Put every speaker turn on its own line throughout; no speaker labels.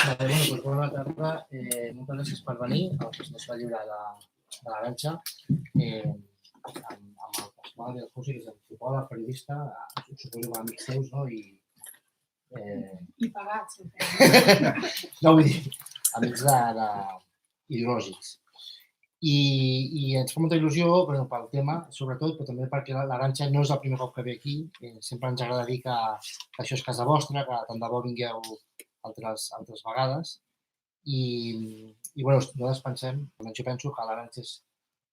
Bueno, doncs bona tarda. Moltes gràcies per venir a la presentació del llibre de l'Arantxa amb el Pasqual de Alfonso, que és antropòleg, periodista, suposo que amics seus, no?
I pagats.
No, vull dir, amics ideològics. I ens fa molta il·lusió pel tema, sobretot, però també perquè l'Arantxa no és el primer cop que ve aquí. Sempre ens agrada dir que això és casa vostra, que tant de bo vingueu altres vegades. I bueno, nosaltres pensem, jo penso que l'Arantxa és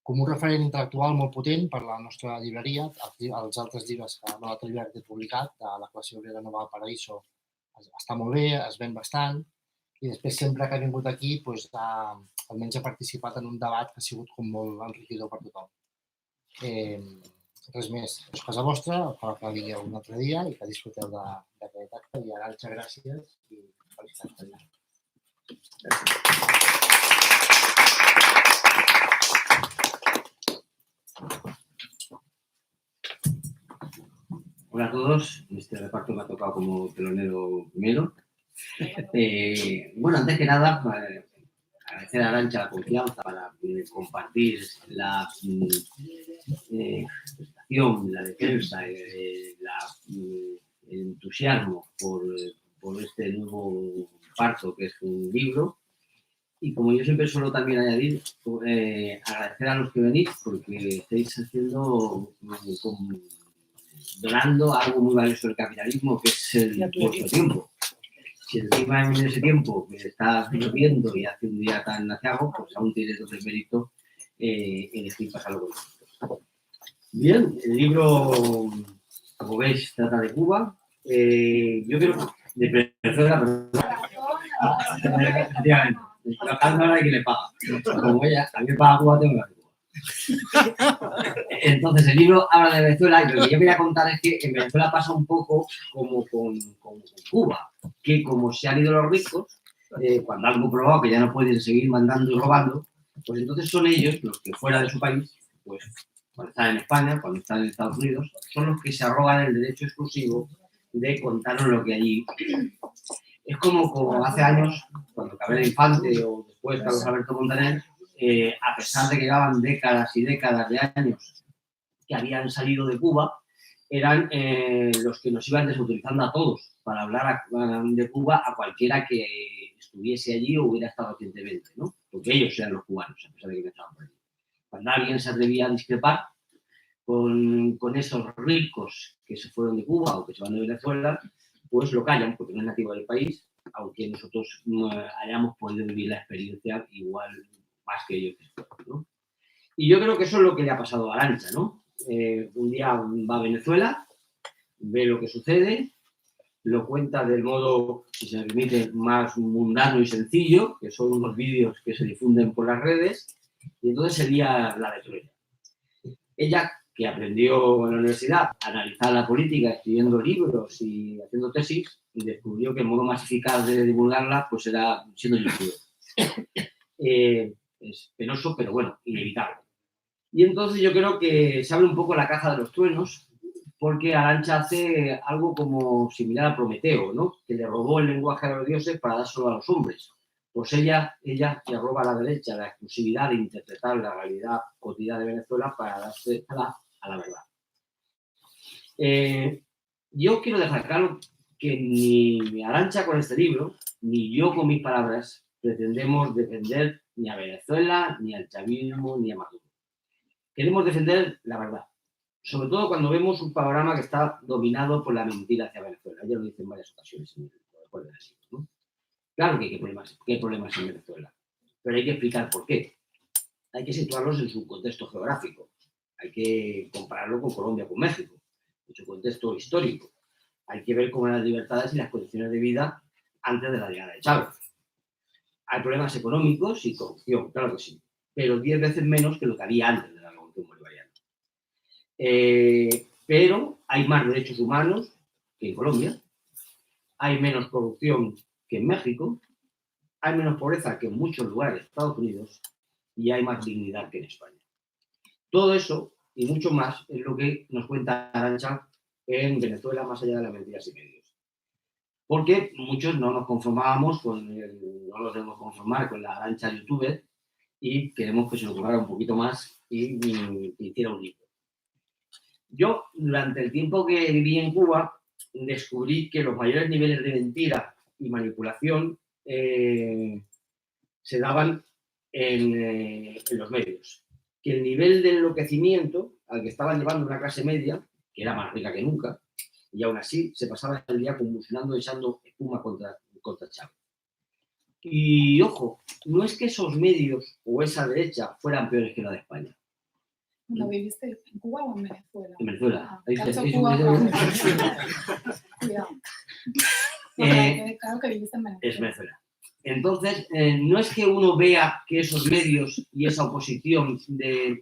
com un referent intel·lectual molt potent per la nostra llibreria. Els altres llibres que l'altre llibre que he publicat, de la classe obrera nova del Paraíso, està molt bé, es ven bastant. I després, sempre que ha vingut aquí, almenys ha participat en un debat que ha sigut com molt enriquidor per tothom. Res més, és casa vostra, ojalà que vingueu un altre dia i que disfruteu d'aquest acte. I Arantxa, gràcies i felicitats per allà.
Hola a todos, en este reparto me ha tocado como telonero primero. Bueno, antes que nada, agradecer a Arantxa la confianza para compartir la presentación, la defensa, el entusiasmo por este nuevo parto que es un libro. Y como yo siempre suelo también añadir, agradecer a los que venís porque estáis donando algo muy valioso del capitalismo, que es vuestro tiempo. Si encima en ese tiempo que está lloviendo y hace un día tan aciago, pues aún tiene todo el mérito elegir pasarlo con nosotros. Bien, el libro, como veis, trata de Cuba. Yo creo de Venezuela, efectivamente. Trabajando ahora hay que le paga. Como ella, a mí me paga Cuba, tengo que pagar Cuba. Entonces, el libro habla de Venezuela y lo que yo quería contar es que en Venezuela pasa un poco como con Cuba, que como se han ido los ricos, cuando han comprobado que ya no pueden seguir mandando y robando, pues entonces son ellos los que fuera de su país, pues cuando están en España, cuando están en Estados Unidos, son los que se arrogan el derecho exclusivo de contarnos lo que allí. Es como hace años, cuando Cabrera Infante o después Carlos Alberto Montaner, a pesar de que llevaban décadas y décadas de años que habían salido de Cuba, eran los que nos iban desautorizando a todos para hablar de Cuba a cualquiera que estuviese allí o hubiera estado recientemente, ¿no? Porque ellos eran los cubanos, a pesar de que no estaban por allí. Cuando alguien se atrevía a discrepar con esos ricos que se fueron de Cuba o que se van de Venezuela, pues lo callan porque no es nativo del país, aunque nosotros no hayamos podido vivir la experiencia igual más que ellos después, ¿no? Y yo creo que eso es lo que le ha pasado a Arantxa, ¿no? Un día va a Venezuela, ve lo que sucede, lo cuenta del modo, si se me permite, más mundano y sencillo, que son unos vídeos que se difunden por las redes, y entonces se lía la letrera. Ella, que aprendió en la universidad a analizar la política, escribiendo libros y haciendo tesis, descubrió que el modo más eficaz de divulgarla pues era siendo youtuber. Es penoso, pero bueno, inevitable. Y entonces yo creo que se abre un poco la caja de los truenos, porque Arantxa hace algo como similar a Prometeo, ¿no? Que le robó el lenguaje a los dioses para dárselo a los hombres. Pues ella le roba a la derecha la exclusividad de interpretar la realidad cotidiana de Venezuela para dársela a la verdad. Yo quiero dejar claro que ni Arantxa con este libro, ni yo con mis palabras, pretendemos defender ni a Venezuela, ni al chavismo, ni a Maduro. Queremos defender la verdad, sobre todo cuando vemos un panorama que está dominado por la mentira hacia Venezuela. Ya lo dice en varias ocasiones, ¿no? Claro que hay problemas en Venezuela, pero hay que explicar por qué. Hay que situarlos en su contexto geográfico. Hay que compararlo con Colombia, con México, en su contexto histórico. Hay que ver cómo eran las libertades y las condiciones de vida antes de la llegada de Chávez. Hay problemas económicos y corrupción, claro que sí, pero 10 veces menos que lo que había antes de la revolución bolivariana. Pero hay más derechos humanos que en Colombia, hay menos corrupción que en México, hay menos pobreza que en muchos lugares de Estados Unidos y hay más dignidad que en España. Todo eso y mucho más es lo que nos cuenta Arantxa en Venezuela, más allá de las mentiras y medios. porque muchos no nos conformábamos no nos debemos conformar con la Arantxa youtuber y queremos que se nos ocurra un poquito más y hiciera un libro. Yo, durante el tiempo que viví en Cuba, descubrí que los mayores niveles de mentira y manipulación se daban en los medios. Que el nivel de enloquecimiento al que estaban llevando una clase media, que era más rica que nunca, y aún así se pasaba el día convulsionando, echando espuma contra Chávez. Y ojo, no es que esos medios o esa derecha fueran peores que la de España.
¿No viviste en Cuba o en Venezuela?
En Venezuela.
Ah, cuidado. Claro que viviste en Venezuela.
Es Venezuela. Entonces, no es que uno vea que esos medios y esa oposición de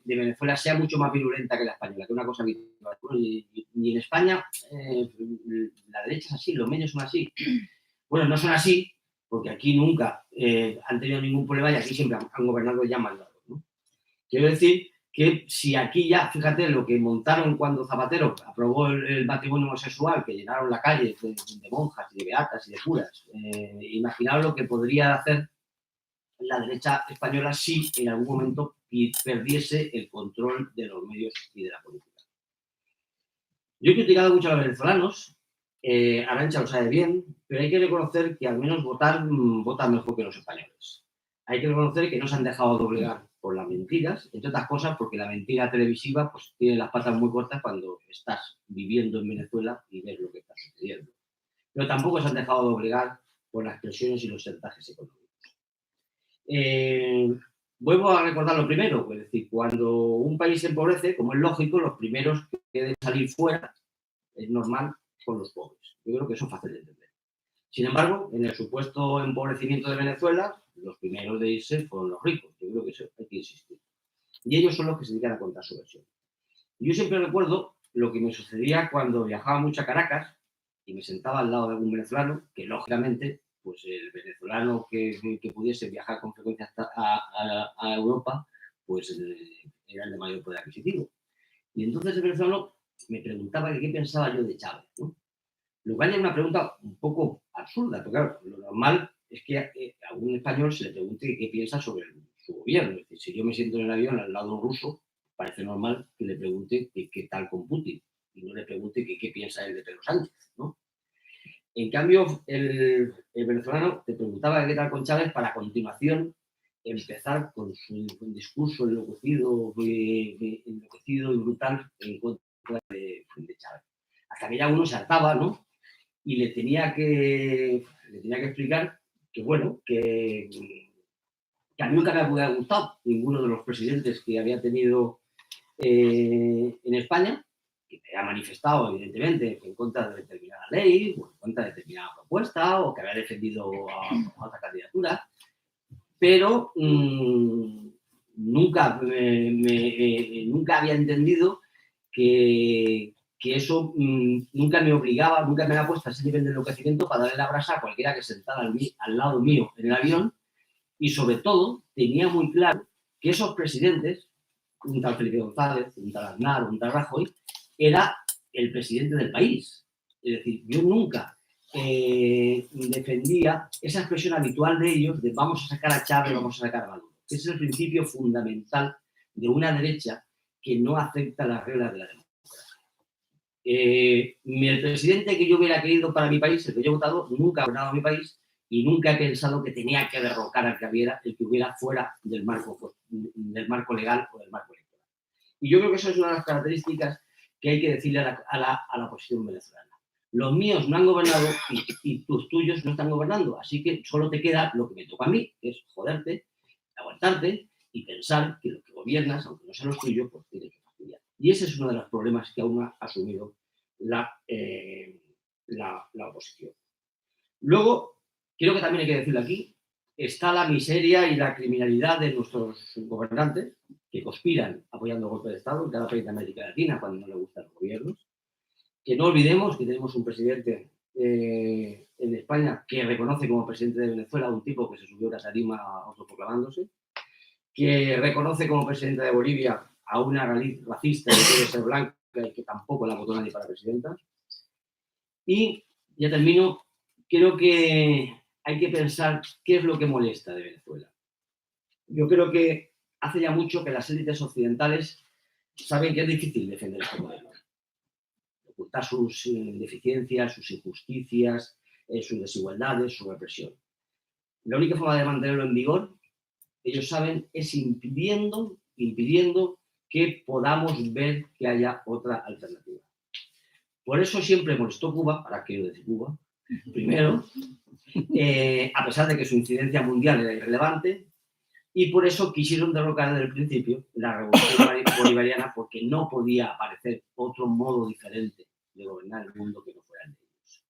Venezuela sea mucho más virulenta que la española, que una cosa habitual. Y en España la derecha es así, los medios son así. Bueno, no son así, porque aquí nunca han tenido ningún problema y aquí siempre han gobernado ya mandados, ¿no? Quiero decir que si aquí ya, fíjate, lo que montaron cuando Zapatero aprobó el matrimonio homosexual, que llenaron la calle de monjas y de beatas y de curas, imaginaos lo que podría hacer la derecha española si en algún momento perdiese el control de los medios y de la política. Yo he criticado mucho a los venezolanos, Arantxa lo sabe bien, pero hay que reconocer que al menos votan mejor que los españoles. Hay que reconocer que no se han dejado doblegar por las mentiras, entre otras cosas porque la mentira televisiva pues tiene las patas muy cortas cuando estás viviendo en Venezuela y ves lo que está sucediendo. Pero tampoco se han dejado doblegar por las presiones y los chantajes económicos. Vuelvo a recordar lo primero, es decir, cuando un país se empobrece, como es lógico, los primeros que deben salir fuera, es normal, son los pobres. Yo creo que eso es fácil de entender. Sin embargo, en el supuesto empobrecimiento de Venezuela, los primeros de irse fueron los ricos. Yo creo que eso hay que insistir. Y ellos son los que se dedican a contar su versión. Yo siempre recuerdo lo que me sucedía cuando viajaba mucho a Caracas y me sentaba al lado de algún venezolano, que lógicamente, pues el venezolano que pudiese viajar con frecuencia a Europa, pues era el de mayor poder adquisitivo. Y entonces el venezolano me preguntaba qué pensaba yo de Chávez, ¿no? Lo cual es una pregunta un poco absurda, porque claro, lo normal es que a un español se le pregunte qué piensa sobre su gobierno. Es decir, si yo me siento en el avión al lado de un ruso, parece normal que le pregunte qué tal con Putin y no le pregunte qué piensa él de Pedro Sánchez, ¿no? En cambio, el venezolano te preguntaba qué tal con Chávez para a continuación empezar con su discurso enloquecido y brutal en contra de Chávez. Hasta que ya uno se hartaba, ¿no? Y le tenía que explicar que, bueno, que a mí nunca me había gustado ninguno de los presidentes que había tenido en España, que me ha manifestado, evidentemente, en contra de determinada ley, o en contra de determinada propuesta, o que había defendido a otra candidatura, pero nunca había entendido que eso nunca me obligaba, nunca me había puesto a ese nivel de enloquecimiento para darle la brasa a cualquiera que sentara al lado mío en el avión, y sobre todo tenía muy claro que esos presidentes, un tal Felipe González, un tal Aznar, un tal Rajoy, era el presidente del país. Es decir, yo nunca defendía esa expresión habitual de ellos de vamos a sacar a Chávez, vamos a sacar a Maduro. Ese es el principio fundamental de una derecha que no acepta las reglas de la democracia. El presidente que yo hubiera querido para mi país, el que yo he votado, nunca ha gobernado mi país y nunca he pensado que tenía que derrocar al que hubiera fuera del marco legal o del marco electoral. Y yo creo que eso es una de las características que hay que decirle a la oposición venezolana. Los míos no han gobernado y tus tuyos no están gobernando, así que solo te queda lo que me toca a mí, que es joderte, aguantarte y pensar que lo que gobiernas, aunque no sea los tuyos, pues tienes que fastidiar. Y ese es uno de los problemas que aún ha asumido la oposición. Luego, creo que también hay que decirlo aquí, está la miseria y la criminalidad de nuestros gobernantes que conspiran apoyando golpes de Estado en cada país de América Latina cuando no le gustan los gobiernos. Que no olvidemos que tenemos un presidente en España que reconoce como presidente de Venezuela a un tipo que se subió a la tarima autoproclamándose, que reconoce como presidente de Bolivia a una racista que quiere ser blanca y que tampoco la votó nadie para presidenta, y ya termino, creo que hay que pensar qué es lo que molesta de Venezuela. Yo creo que hace ya mucho que las élites occidentales saben que es difícil defender este modelo. Ocultar sus deficiencias, sus injusticias, sus desigualdades, su represión. La única forma de mantenerlo en vigor, ellos saben, es impidiendo que podamos ver que haya otra alternativa. Por eso siempre molestó Cuba, ahora quiero decir Cuba, primero, a pesar de que su incidencia mundial era irrelevante, y por eso quisieron derrocar desde el principio la revolución bolivariana, porque no podía aparecer otro modo diferente de gobernar el mundo que no fuera el de ellos.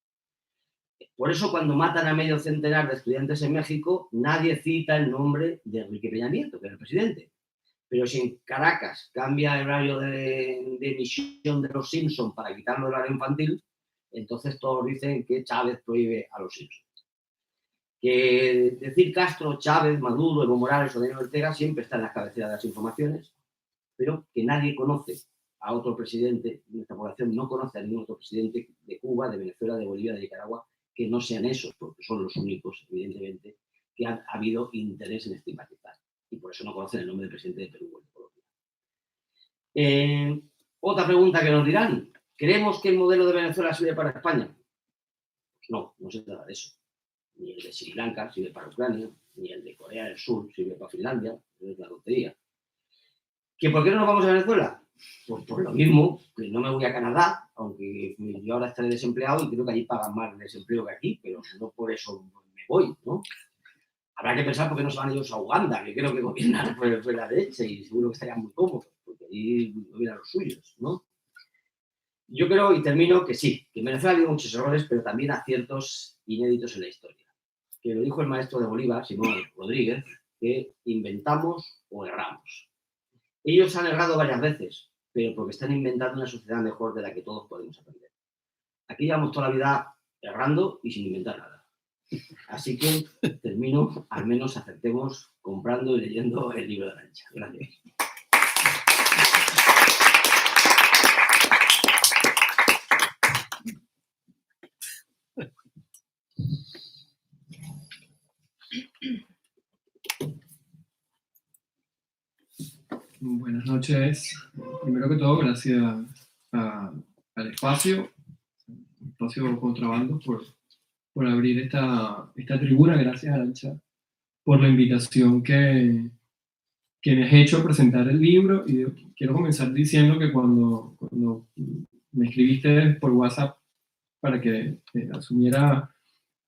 Por eso cuando matan a medio centenar de estudiantes en México, nadie cita el nombre de Enrique Peña Nieto, que era el presidente. Pero si en Caracas cambia el horario de emisión de Los Simpson para quitarlo del horario infantil, entonces todos dicen que Chávez prohíbe a Los Simpson. Que decir Castro, Chávez, Maduro, Evo Morales o Daniel Ortega siempre está en las cabeceras de las informaciones, pero que nadie conoce a otro presidente, nuestra población no conoce a ningún otro presidente de Cuba, de Venezuela, de Bolivia, de Nicaragua, que no sean esos, porque son los únicos, evidentemente, que ha habido interés en estigmatizar. Y por eso no conocen el nombre del presidente de Perú o de Colombia. Otra pregunta que nos dirán, ¿creemos que el modelo de Venezuela sirve para España? Pues no, no se trata de eso. Ni el de Sri Lanka sirve para Ucrania, ni el de Corea del Sur sirve para Finlandia, es la tontería. ¿Que por qué no nos vamos a Venezuela? Pues por lo mismo, que no me voy a Canadá, aunque yo ahora estaré desempleado y creo que allí pagan más desempleo que aquí, pero no por eso me voy, ¿no? Habrá que pensar por qué no se van ellos a Uganda, que creo que gobiernan fue la derecha y seguro que estarían muy cómodos, porque ahí gobiernan los suyos, ¿no? Yo creo, y termino, que sí, que en Venezuela ha habido muchos errores, pero también aciertos inéditos en la historia. Que lo dijo el maestro de Bolívar, Simón Rodríguez, que inventamos o erramos. Ellos han errado varias veces, pero porque están inventando una sociedad mejor de la que todos podemos aprender. Aquí llevamos toda la vida errando y sin inventar nada. Así que termino, al menos acertemos comprando y leyendo el libro de Arantxa. Gracias.
Buenas noches. Primero que todo, gracias al espacio Contrabando por abrir esta tribuna. Gracias, Arantxa, por la invitación que me has hecho a presentar el libro. Y quiero comenzar diciendo que cuando me escribiste por WhatsApp para que asumiera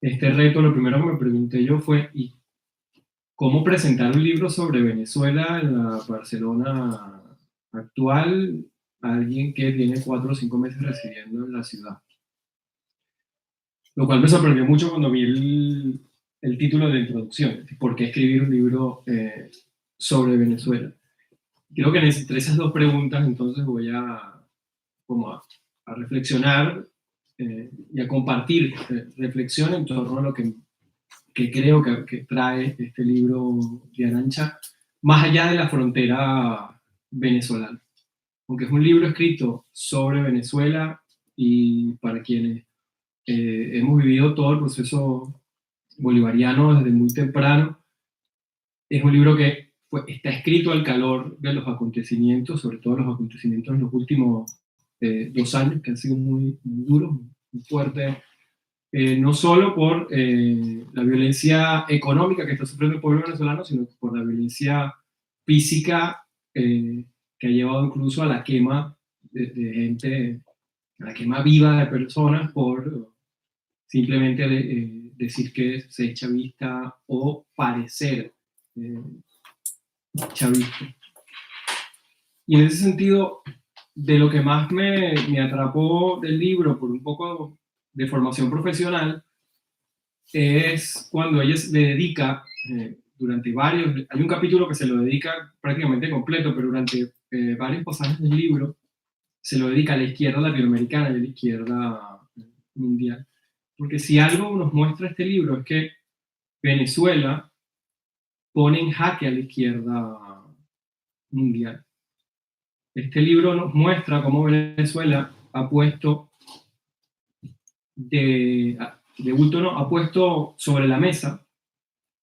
este reto, lo primero que me pregunté yo fue ¿y cómo presentar un libro sobre Venezuela en la Barcelona actual a alguien que tiene 4 o 5 meses residiendo en la ciudad? Lo cual me sorprendió mucho cuando vi el título de la introducción, ¿por qué escribir un libro sobre Venezuela? Creo que entre esas dos preguntas entonces voy a reflexionar y a compartir reflexión en torno a lo que creo que trae este libro de Arantxa, más allá de la frontera venezolana. Aunque es un libro escrito sobre Venezuela y para quienes hemos vivido todo el proceso bolivariano desde muy temprano, es un libro que está escrito al calor de los acontecimientos, sobre todo los acontecimientos en los últimos 2 años, que han sido muy, muy duros, muy fuertes, no solo por la violencia económica que está sufriendo el pueblo venezolano, sino por la violencia física que ha llevado incluso a la quema de gente, a la quema viva de personas por simplemente decir que es chavista o parecer chavista. Y en ese sentido, de lo que más me atrapó del libro, por un poco de formación profesional, es cuando ella le dedica, durante varios, hay un capítulo que se lo dedica prácticamente completo, pero durante varios pasajes del libro se lo dedica a la izquierda latinoamericana y a la izquierda mundial. Porque si algo nos muestra este libro es que Venezuela pone en jaque a la izquierda mundial. Este libro nos muestra cómo Venezuela ha puesto de Ultono ha puesto sobre la mesa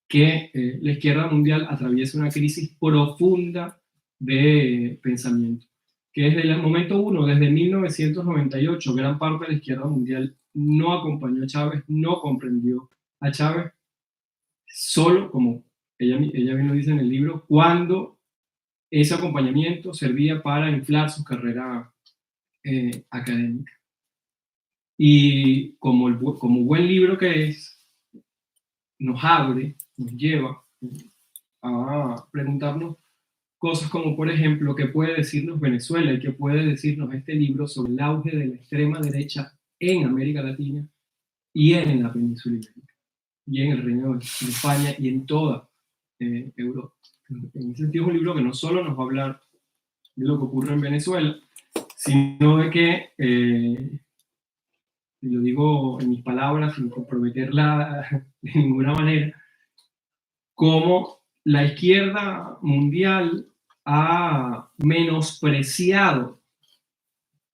que la izquierda mundial atraviesa una crisis profunda de pensamiento, que desde el momento uno, desde 1998, gran parte de la izquierda mundial no acompañó a Chávez, no comprendió a Chávez, solo, como ella bien lo dice en el libro, cuando ese acompañamiento servía para inflar su carrera académica. Y como buen libro que es, nos abre, nos lleva a preguntarnos cosas como, por ejemplo, qué puede decirnos Venezuela y qué puede decirnos este libro sobre el auge de la extrema derecha en América Latina y en la península ibérica, y en el Reino de España y en toda Europa. En ese sentido es un libro que no solo nos va a hablar de lo que ocurre en Venezuela, sino de que, y lo digo en mis palabras sin comprometerla de ninguna manera, cómo la izquierda mundial ha menospreciado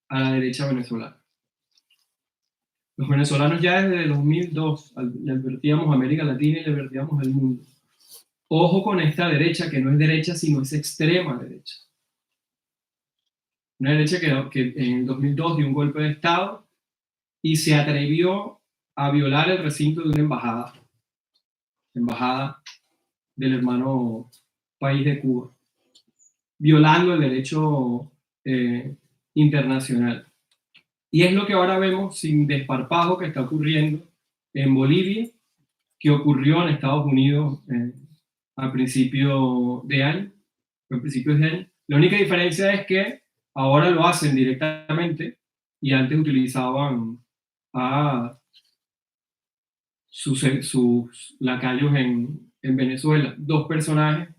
a la derecha venezolana. Los venezolanos ya desde 2002 le advertíamos a América Latina y le advertíamos al mundo. Ojo con esta derecha, que no es derecha, sino es extrema derecha. Una derecha que en el 2002 dio un golpe de Estado y se atrevió a violar el recinto de una embajada. Embajada del hermano país de Cuba, violando el derecho internacional. Y es lo que ahora vemos sin desparpajo que está ocurriendo en Bolivia, que ocurrió en Estados Unidos a principios de año. La única diferencia es que ahora lo hacen directamente y antes utilizaban a sus lacayos en Venezuela. Dos personajes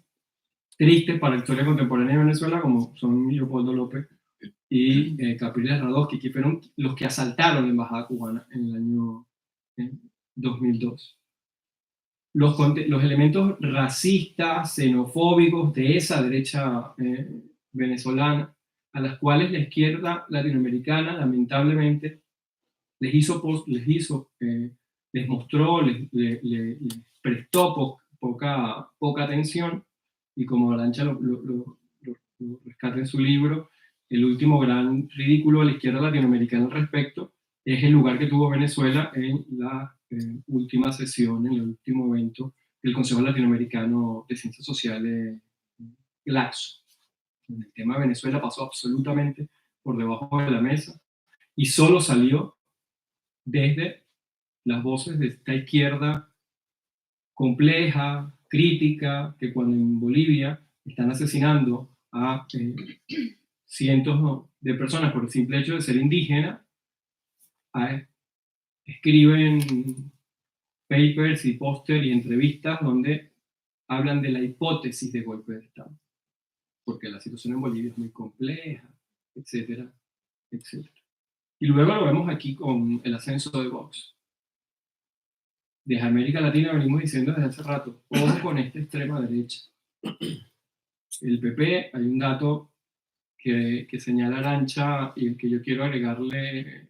tristes para la historia contemporánea de Venezuela, como son Leopoldo López y Capriles Radosky, que fueron los que asaltaron la embajada cubana en el año 2002. Los elementos racistas, xenofóbicos de esa derecha venezolana, a las cuales la izquierda latinoamericana lamentablemente les mostró, les prestó poca atención, y como Arantxa lo rescata en su libro, el último gran ridículo de la izquierda latinoamericana al respecto es el lugar que tuvo Venezuela en la última sesión, en el último evento del Consejo Latinoamericano de Ciencias Sociales, GLACSO. El tema de Venezuela pasó absolutamente por debajo de la mesa y solo salió desde las voces de esta izquierda compleja, crítica, que cuando en Bolivia están asesinando a cientos de personas por el simple hecho de ser indígena, escriben papers y póster y entrevistas donde hablan de la hipótesis de golpe de Estado, porque la situación en Bolivia es muy compleja, etcétera, etcétera. Y luego lo vemos aquí con el ascenso de Vox. Desde América Latina venimos diciendo desde hace rato, ojo con esta extrema derecha. El PP, hay un dato que señala Arantxa y el que yo quiero agregarle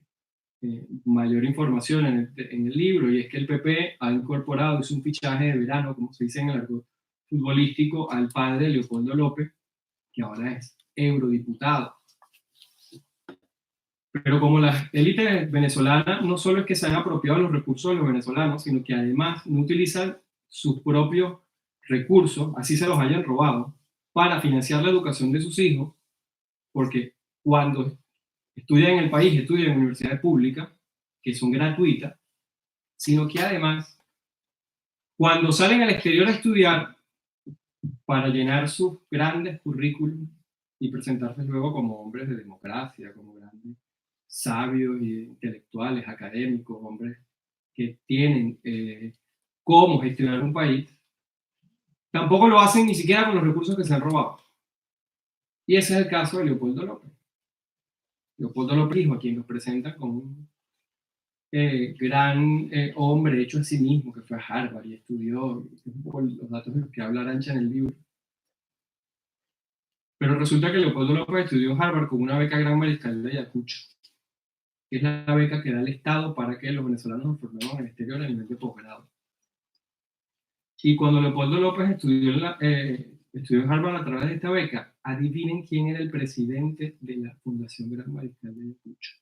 mayor información en el libro, y es que el PP ha incorporado, es un fichaje de verano, como se dice en el argot futbolístico, al padre de Leopoldo López, que ahora es eurodiputado. Pero como las élites venezolanas no solo es que se han apropiado de los recursos de los venezolanos, sino que además no utilizan sus propios recursos, así se los hayan robado, para financiar la educación de sus hijos, porque cuando estudian en el país, estudian en universidades públicas, que son gratuitas, sino que además, cuando salen al exterior a estudiar, para llenar sus grandes currículums y presentarse luego como hombres de democracia, como grandes sabios e intelectuales, académicos, hombres que tienen cómo gestionar un país, tampoco lo hacen ni siquiera con los recursos que se han robado. Y ese es el caso de Leopoldo López. Leopoldo López, hijo, a quien nos presentan como un gran hombre hecho a sí mismo, que fue a Harvard y estudió, un poco los datos de los que habla Arantxa en el libro. Pero resulta que Leopoldo López estudió en Harvard con una beca Gran Mariscal de Ayacucho. que es la beca que da el Estado para que los venezolanos nos formemos en el exterior a nivel de posgrado. Y cuando Leopoldo López estudió en Harvard a través de esta beca, adivinen quién era el presidente de la Fundación Gran Mariscal de Ayacucho.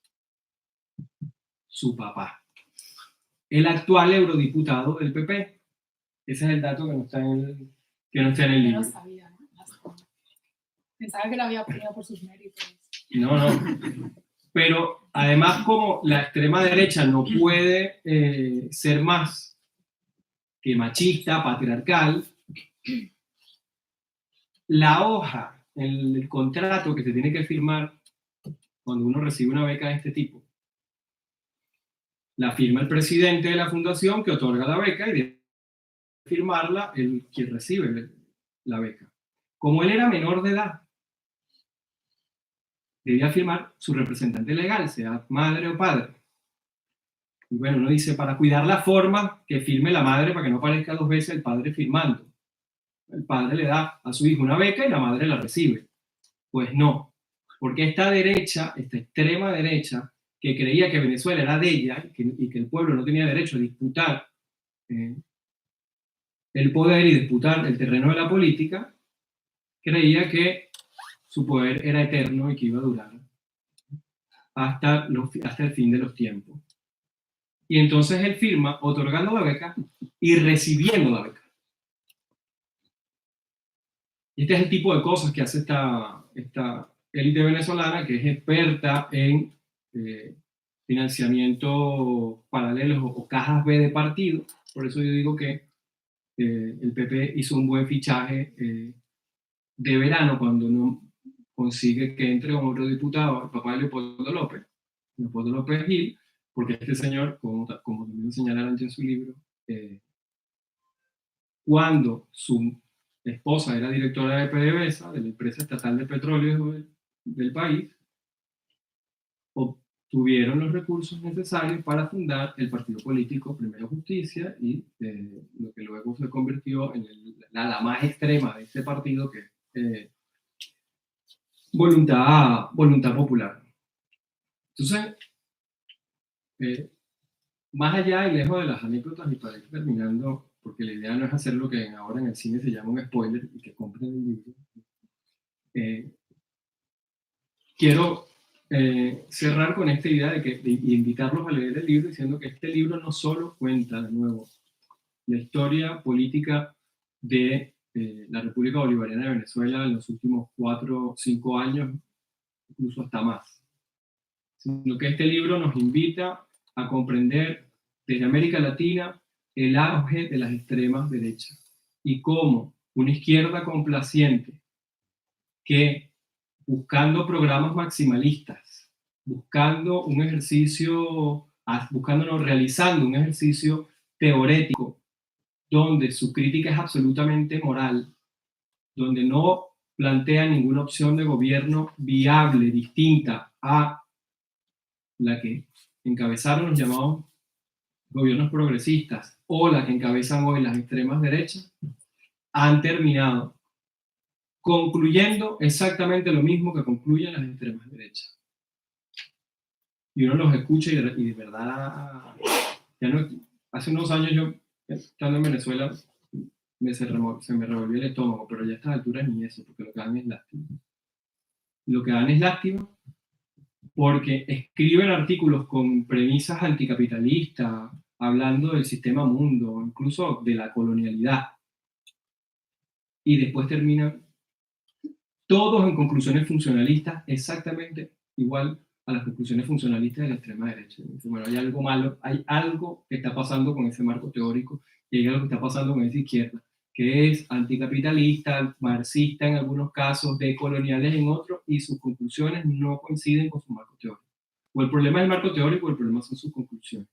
Su papá. El actual eurodiputado del PP. Ese es el dato que no está en el,
Yo
libro.
no sabía, ¿no? Pensaba que lo había obtenido por sus méritos.
No. Pero además, como la extrema derecha no puede ser más que machista, patriarcal, la hoja, el contrato que se tiene que firmar cuando uno recibe una beca de este tipo, la firma el presidente de la fundación que otorga la beca y debe firmarla quien recibe la beca. Como él era menor de edad, debía firmar su representante legal, sea madre o padre. Y bueno, uno dice, para cuidar la forma, que firme la madre para que no aparezca 2 veces el padre firmando. El padre le da a su hijo una beca y la madre la recibe. Pues no, porque esta derecha, esta extrema derecha, que creía que Venezuela era de ella y que el pueblo no tenía derecho a disputar el poder y disputar el terreno de la política, creía que su poder era eterno y que iba a durar hasta el fin de los tiempos. Y entonces él firma otorgando la beca y recibiendo la beca. Y este es el tipo de cosas que hace esta élite venezolana, que es experta en financiamiento paralelo o cajas B de partido. Por eso yo digo que el PP hizo un buen fichaje de verano cuando no consigue que entre un otro diputado, el papá de Leopoldo López Gil, porque este señor, como también señalaron en su libro, cuando su esposa era directora de PDVSA, de la empresa estatal de petróleo del país, obtuvieron los recursos necesarios para fundar el partido político Primero Justicia y lo que luego se convirtió en la más extrema de este partido, que es Voluntad Popular. Entonces, más allá y lejos de las anécdotas, y para ir terminando, porque la idea no es hacer lo que ahora en el cine se llama un spoiler y que compren el libro, quiero cerrar con esta idea de invitarlos a leer el libro, diciendo que este libro no solo cuenta, de nuevo, la historia política de la República Bolivariana de Venezuela en los últimos 4 o 5 años, incluso hasta más, sino que este libro nos invita a comprender desde América Latina el auge de las extremas derechas y cómo una izquierda complaciente que, buscando programas maximalistas, realizando un ejercicio teórico donde su crítica es absolutamente moral, donde no plantea ninguna opción de gobierno viable, distinta a la que encabezaron los llamados gobiernos progresistas o la que encabezan hoy las extremas derechas, han terminado concluyendo exactamente lo mismo que concluyen las extremas derechas. Y uno los escucha y de verdad, hace unos años yo, estando en Venezuela, se me revolvió el estómago, pero ya a estas alturas ni eso, porque lo que dan es lástima. Lo que dan es lástima porque escriben artículos con premisas anticapitalistas, hablando del sistema mundo, incluso de la colonialidad, y después terminan todos en conclusiones funcionalistas exactamente igual a las conclusiones funcionalistas de la extrema derecha. Bueno, hay algo malo, hay algo que está pasando con ese marco teórico y hay algo que está pasando con esa izquierda, que es anticapitalista, marxista en algunos casos, decoloniales en otros, y sus conclusiones no coinciden con su marco teórico. O el problema es el marco teórico o el problema son sus conclusiones.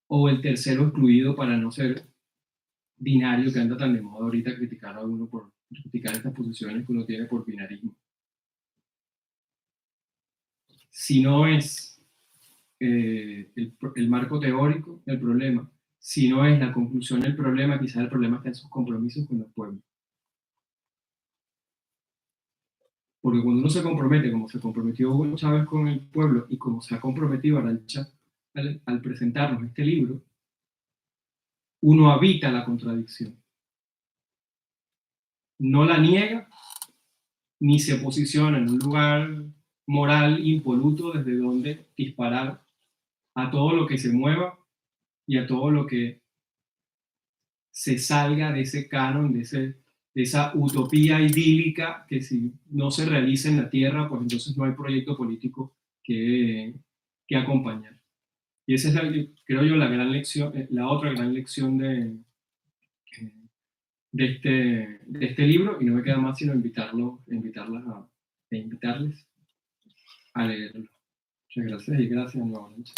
O el tercero excluido para no ser binario, que anda tan de moda ahorita criticar a uno por criticar estas posiciones que uno tiene por binarismo. Si no es el marco teórico el problema, si no es la conclusión el problema, quizás el problema está en sus compromisos con los pueblos. Porque cuando uno se compromete, como se comprometió Hugo Chávez con el pueblo y como se ha comprometido Arantxa al presentarnos este libro, uno habita la contradicción. No la niega, ni se posiciona en un lugar moral impoluto desde donde disparar a todo lo que se mueva y a todo lo que se salga de ese canon, de esa utopía idílica que si no se realiza en la tierra, pues entonces no hay proyecto político que acompañar. Y esa es, creo yo, la gran lección, la otra gran lección de este libro, y no me queda más sino invitarles a leerlo. Muchas gracias y gracias nuevamente.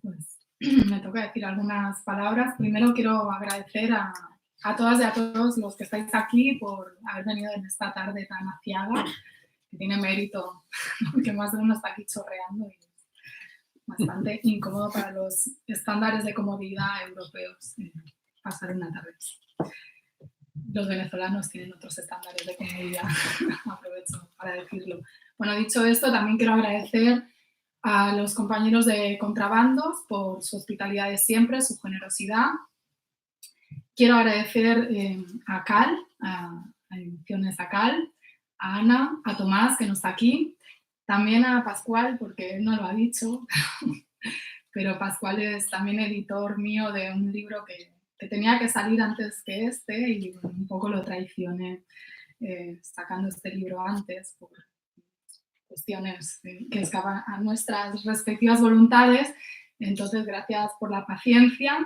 Pues me toca decir algunas palabras. Primero quiero agradecer a todas y a todos los que estáis aquí por haber venido en esta tarde tan aciaga, que tiene mérito, porque más de uno está aquí chorreando y es bastante incómodo para los estándares de comodidad europeos pasar una tarde. Los venezolanos tienen otros estándares de comodidad, aprovecho para decirlo. Bueno, dicho esto, también quiero agradecer a los compañeros de Contrabandos por su hospitalidad de siempre, su generosidad. Quiero agradecer a Cal, a Ediciones Cal, a Ana, a Tomás, que no está aquí, también a Pascual, porque él no lo ha dicho, pero Pascual es también editor mío de un libro que tenía que salir antes que este y bueno, un poco lo traicioné sacando este libro antes por cuestiones que escapan a nuestras respectivas voluntades. Entonces, gracias por la paciencia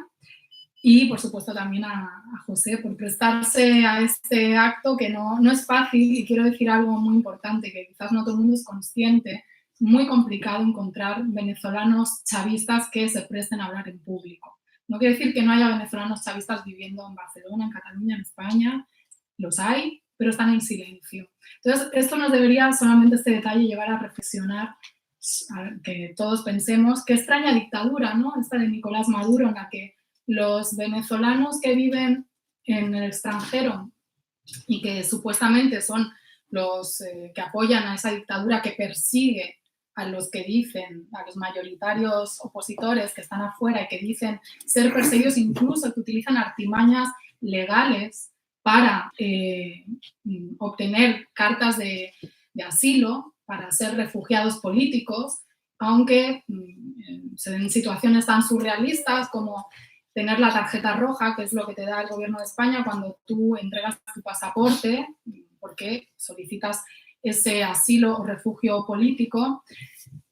y, por supuesto, también a José por prestarse a este acto que no es fácil, y quiero decir algo muy importante que quizás no todo el mundo es consciente. Es muy complicado encontrar venezolanos chavistas que se presten a hablar en público. No quiere decir que no haya venezolanos chavistas viviendo en Barcelona, en Cataluña, en España. Los hay, pero están en silencio. Entonces, esto nos debería, solamente este detalle, llevar a reflexionar, que todos pensemos qué extraña dictadura, ¿no? Esta de Nicolás Maduro, en la que los venezolanos que viven en el extranjero y que supuestamente son los que apoyan a esa dictadura que persigue a los que dicen, a los mayoritarios opositores que están afuera y que dicen ser perseguidos, incluso que utilizan artimañas legales para obtener cartas de asilo, para ser refugiados políticos, aunque se den situaciones tan surrealistas como tener la tarjeta roja, que es lo que te da el gobierno de España cuando tú entregas tu pasaporte, porque solicitas ese asilo o refugio político,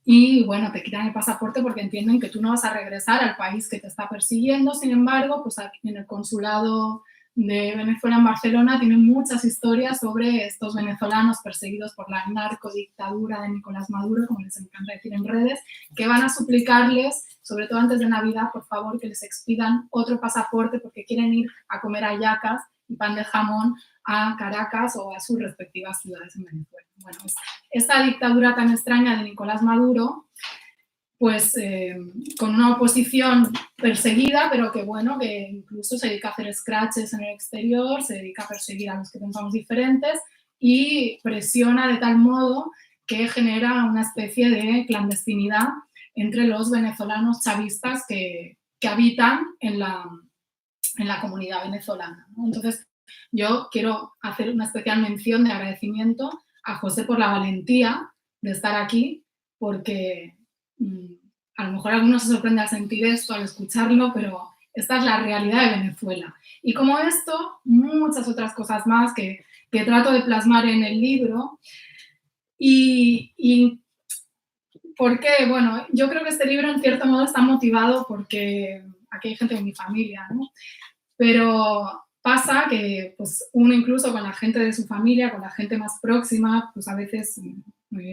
y bueno, te quitan el pasaporte porque entienden que tú no vas a regresar al país que te está persiguiendo. Sin embargo, pues aquí en el consulado de Venezuela en Barcelona tienen muchas historias sobre estos venezolanos perseguidos por la narcodictadura de Nicolás Maduro, como les encanta decir en redes, que van a suplicarles, sobre todo antes de Navidad, por favor, que les expidan otro pasaporte porque quieren ir a comer hallacas y pan de jamón a Caracas o a sus respectivas ciudades en Venezuela. Bueno, esta dictadura tan extraña de Nicolás Maduro, pues con una oposición perseguida, pero que bueno, que incluso se dedica a hacer scratches en el exterior, se dedica a perseguir a los que pensamos diferentes y presiona de tal modo que genera una especie de clandestinidad entre los venezolanos chavistas que habitan en la comunidad venezolana, ¿no? Entonces, yo quiero hacer una especial mención de agradecimiento a José por la valentía de estar aquí, porque a lo mejor algunos se sorprende al sentir esto, al escucharlo, pero esta es la realidad de Venezuela. Y como esto, muchas otras cosas más que trato de plasmar en el libro. Y ¿por qué? Bueno, yo creo que este libro en cierto modo está motivado porque aquí hay gente de mi familia, ¿no? Pero pasa que pues, uno incluso con la gente de su familia, con la gente más próxima, pues a veces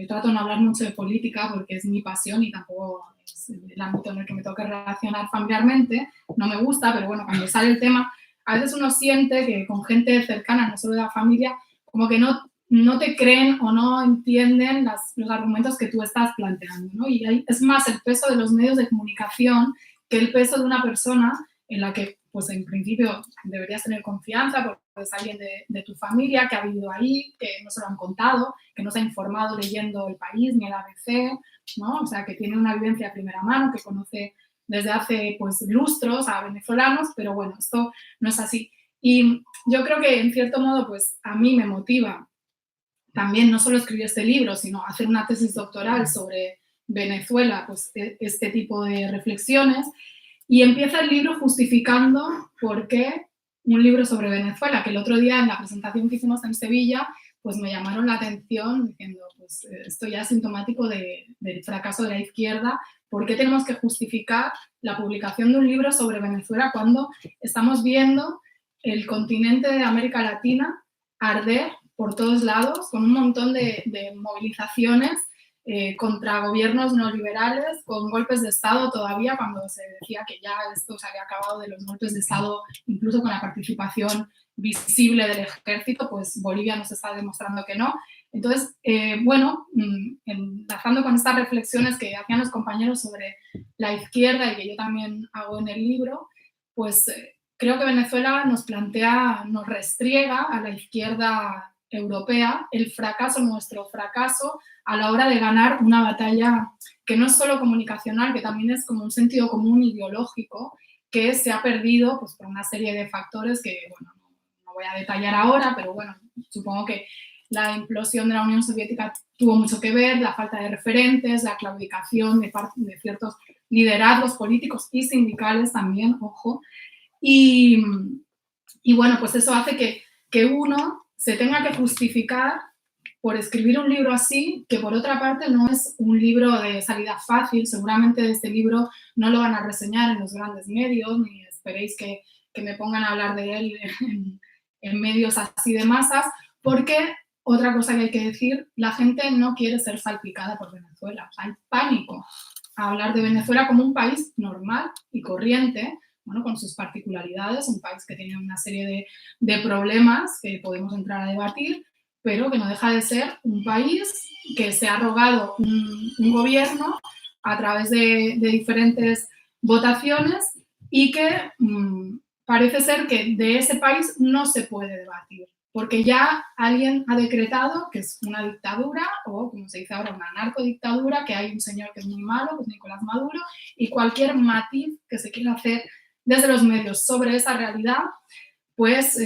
trato de no hablar mucho de política porque es mi pasión y tampoco es el ámbito en el que me toca relacionar familiarmente. No me gusta, pero bueno, cuando sale el tema, a veces uno siente que con gente cercana, no solo de la familia, como que no te creen o no entienden los argumentos que tú estás planteando, ¿no? Y ahí es más el peso de los medios de comunicación que el peso de una persona en la que pues en principio deberías tener confianza porque es alguien de tu familia que ha vivido ahí, que no se lo han contado, que no se ha informado leyendo El País ni el ABC, ¿no? O sea, que tiene una vivencia de primera mano, que conoce desde hace pues lustros a venezolanos, pero bueno, esto no es así. Y yo creo que en cierto modo pues a mí me motiva también no solo escribir este libro, sino hacer una tesis doctoral sobre Venezuela, pues este tipo de reflexiones. Y empieza el libro justificando por qué un libro sobre Venezuela, que el otro día en la presentación que hicimos en Sevilla, pues me llamaron la atención diciendo, pues esto ya es sintomático del fracaso de la izquierda. ¿Por qué tenemos que justificar la publicación de un libro sobre Venezuela cuando estamos viendo el continente de América Latina arder por todos lados con un montón de movilizaciones contra gobiernos neoliberales, con golpes de Estado todavía, cuando se decía que ya esto se había acabado de los golpes de Estado, incluso con la participación visible del ejército, pues Bolivia nos está demostrando que no. Entonces, bueno, enlazando con estas reflexiones que hacían los compañeros sobre la izquierda y que yo también hago en el libro, pues creo que Venezuela nos plantea, nos restriega a la izquierda europea el fracaso, nuestro fracaso a la hora de ganar una batalla que no es solo comunicacional, que también es como un sentido común ideológico que se ha perdido pues, por una serie de factores que, bueno, no voy a detallar ahora, pero bueno, supongo que la implosión de la Unión Soviética tuvo mucho que ver, la falta de referentes, la claudicación de ciertos liderazgos políticos y sindicales también, ojo, y bueno, pues eso hace que uno se tenga que justificar por escribir un libro así, que por otra parte no es un libro de salida fácil. Seguramente este libro no lo van a reseñar en los grandes medios, ni esperéis que me pongan a hablar de él en medios así de masas, porque otra cosa que hay que decir, la gente no quiere ser salpicada por Venezuela. O sea, hay pánico a hablar de Venezuela como un país normal y corriente, bueno, con sus particularidades, un país que tiene una serie de problemas que podemos entrar a debatir, pero que no deja de ser un país que se ha arrogado un gobierno a través de diferentes votaciones y que parece ser que de ese país no se puede debatir, porque ya alguien ha decretado que es una dictadura, o como se dice ahora, una narcodictadura, que hay un señor que es muy malo, que es Nicolás Maduro, y cualquier matiz que se quiera hacer desde los medios sobre esa realidad, pues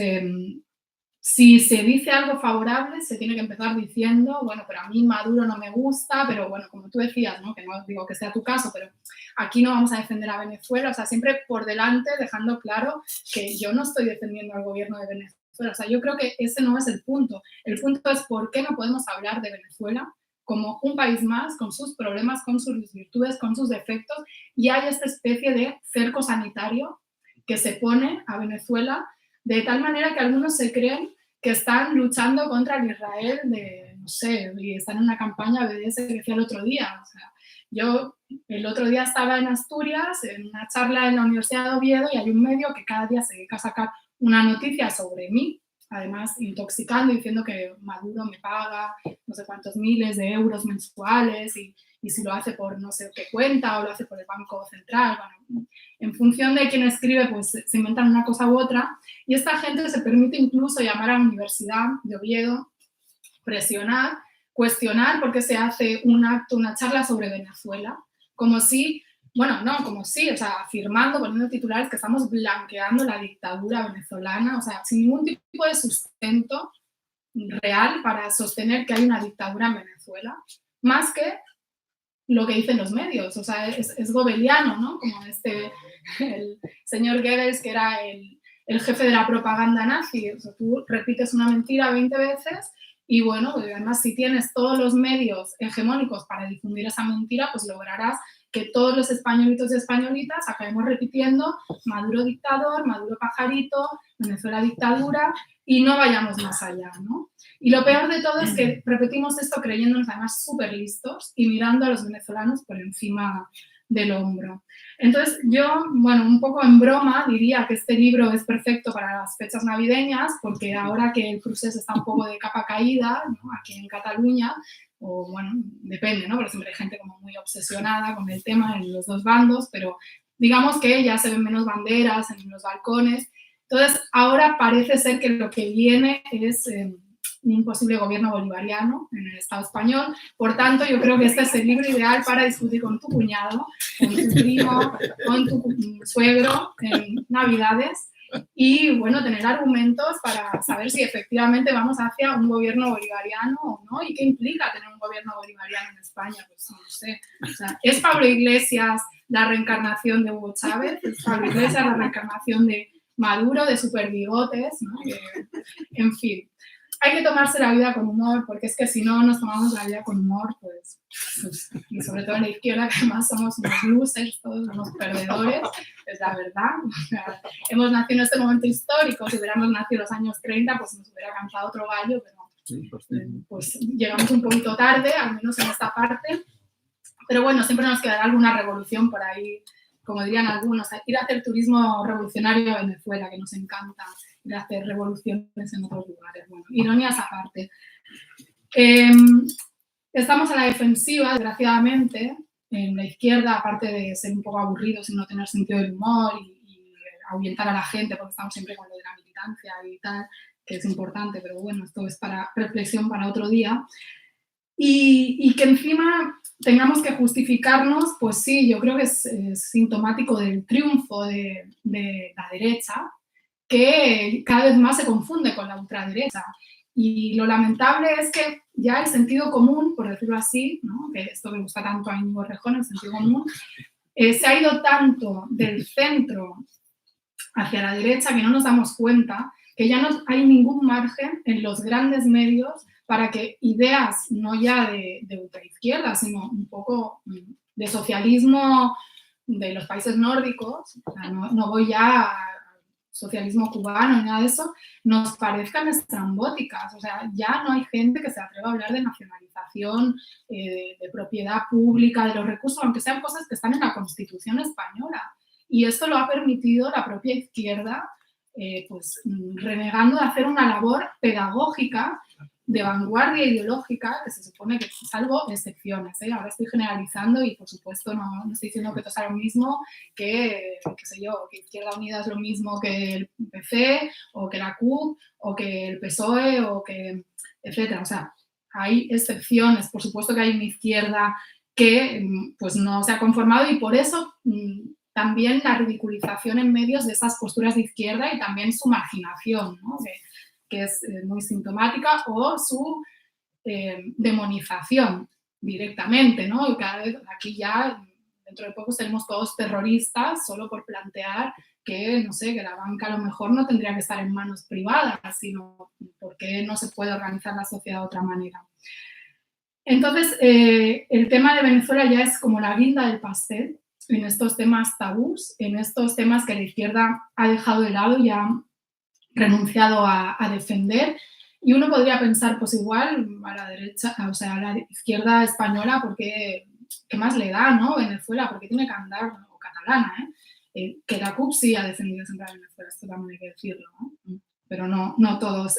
si se dice algo favorable, se tiene que empezar diciendo, bueno, pero a mí Maduro no me gusta, pero bueno, como tú decías, ¿no? Que no digo que sea tu caso, pero aquí no vamos a defender a Venezuela, o sea, siempre por delante dejando claro que yo no estoy defendiendo al gobierno de Venezuela, o sea, yo creo que ese no es el punto es por qué no podemos hablar de Venezuela como un país más, con sus problemas, con sus virtudes, con sus defectos, y hay esta especie de cerco sanitario que se pone a Venezuela de tal manera que algunos se creen que están luchando contra el Israel de, no sé, y están en una campaña BDS que decía el otro día. O sea, yo el otro día estaba en Asturias, en una charla en la Universidad de Oviedo, y hay un medio que cada día se dedica a sacar una noticia sobre mí, además intoxicando, diciendo que Maduro me paga no sé cuántos miles de euros mensuales y si lo hace por no sé qué cuenta o lo hace por el Banco Central. Bueno, en función de quién escribe, pues se inventan una cosa u otra. Y esta gente se permite incluso llamar a la Universidad de Oviedo, presionar, cuestionar por qué se hace un acto, una charla sobre Venezuela, como si, bueno, no, como si, o sea, afirmando, poniendo titulares que estamos blanqueando la dictadura venezolana, o sea, sin ningún tipo de sustento real para sostener que hay una dictadura en Venezuela, más que lo que dicen los medios, o sea, es goebbeliano, ¿no? Como el señor Goebbels, que era el jefe de la propaganda nazi, o sea, tú repites una mentira 20 veces y bueno, además si tienes todos los medios hegemónicos para difundir esa mentira, pues lograrás que todos los españolitos y españolitas acabemos repitiendo Maduro dictador, Maduro pajarito, Venezuela dictadura y no vayamos más allá, ¿no? Y lo peor de todo es que repetimos esto creyéndonos además súper listos y mirando a los venezolanos por encima del hombro. Entonces yo, bueno, un poco en broma diría que este libro es perfecto para las fechas navideñas porque ahora que el procés está un poco de capa caída, ¿no? Aquí en Cataluña, o bueno, depende, ¿no? Porque siempre hay gente como muy obsesionada con el tema en los dos bandos, pero digamos que ya se ven menos banderas en los balcones. Entonces, ahora parece ser que lo que viene es un posible gobierno bolivariano en el Estado español. Por tanto, yo creo que este es el libro ideal para discutir con tu cuñado, con tu primo, con tu suegro en Navidades y, bueno, tener argumentos para saber si efectivamente vamos hacia un gobierno bolivariano o no y qué implica tener un gobierno bolivariano en España. Pues no lo sé. O sea, ¿es Pablo Iglesias la reencarnación de Hugo Chávez? ¿Es Pablo Iglesias la reencarnación de Maduro, de Superbigotes? ¿No? En fin. Hay que tomarse la vida con humor, porque es que si no nos tomamos la vida con humor, pues y sobre todo en la izquierda, que además somos unos losers, todos unos perdedores, es la verdad. O sea, hemos nacido en este momento histórico, si hubiéramos nacido en los años 30, pues nos hubiera cantado otro gallo, pero pues llegamos un poquito tarde, al menos en esta parte. Pero bueno, siempre nos quedará alguna revolución por ahí, como dirían algunos, ir a hacer turismo revolucionario a Venezuela, que nos encanta. De hacer revoluciones en otros lugares. Bueno, ironías aparte. Estamos a la defensiva, desgraciadamente, en la izquierda, aparte de ser un poco aburridos y no tener sentido del humor y ahuyentar a la gente, porque estamos siempre con lo de la militancia y tal, que es importante, pero bueno, esto es para reflexión para otro día. Y que encima tengamos que justificarnos, pues sí, yo creo que es sintomático del triunfo de la derecha, que cada vez más se confunde con la ultraderecha. Y lo lamentable es que ya el sentido común, por decirlo así, ¿no? Que esto me gusta tanto a Íñigo Errejón, el sentido común, se ha ido tanto del centro hacia la derecha que no nos damos cuenta que ya no hay ningún margen en los grandes medios para que ideas, no ya de ultraizquierda, sino un poco de socialismo de los países nórdicos, o sea, no voy ya a socialismo cubano ni nada de eso, nos parezcan estrambóticas. O sea, ya no hay gente que se atreva a hablar de nacionalización, de propiedad pública, de los recursos, aunque sean cosas que están en la Constitución española. Y esto lo ha permitido la propia izquierda, pues renegando de hacer una labor pedagógica de vanguardia ideológica, que se supone que, salvo excepciones, ahora estoy generalizando y por supuesto no estoy diciendo que todo sea lo mismo, qué sé yo, que Izquierda Unida es lo mismo que el PC o que la CUP o que el PSOE o que etcétera. O sea, hay excepciones, por supuesto que hay una izquierda que pues no se ha conformado y por eso también la ridiculización en medios de esas posturas de izquierda y también su marginación, ¿no? Que es muy sintomática, o su demonización directamente, ¿no? Y cada vez aquí ya, dentro de poco, seremos todos terroristas solo por plantear que, no sé, que la banca a lo mejor no tendría que estar en manos privadas, sino porque no se puede organizar la sociedad de otra manera. Entonces, el tema de Venezuela ya es como la guinda del pastel en estos temas tabús, en estos temas que la izquierda ha dejado de lado y ha renunciado a defender, y uno podría pensar, pues igual a la derecha, o sea, a la izquierda española, porque ¿qué más le da, no? Venezuela, porque tiene que andar, o catalana, que la CUP sí ha defendido siempre a Venezuela, esto también hay que decirlo, ¿no? Pero no todos,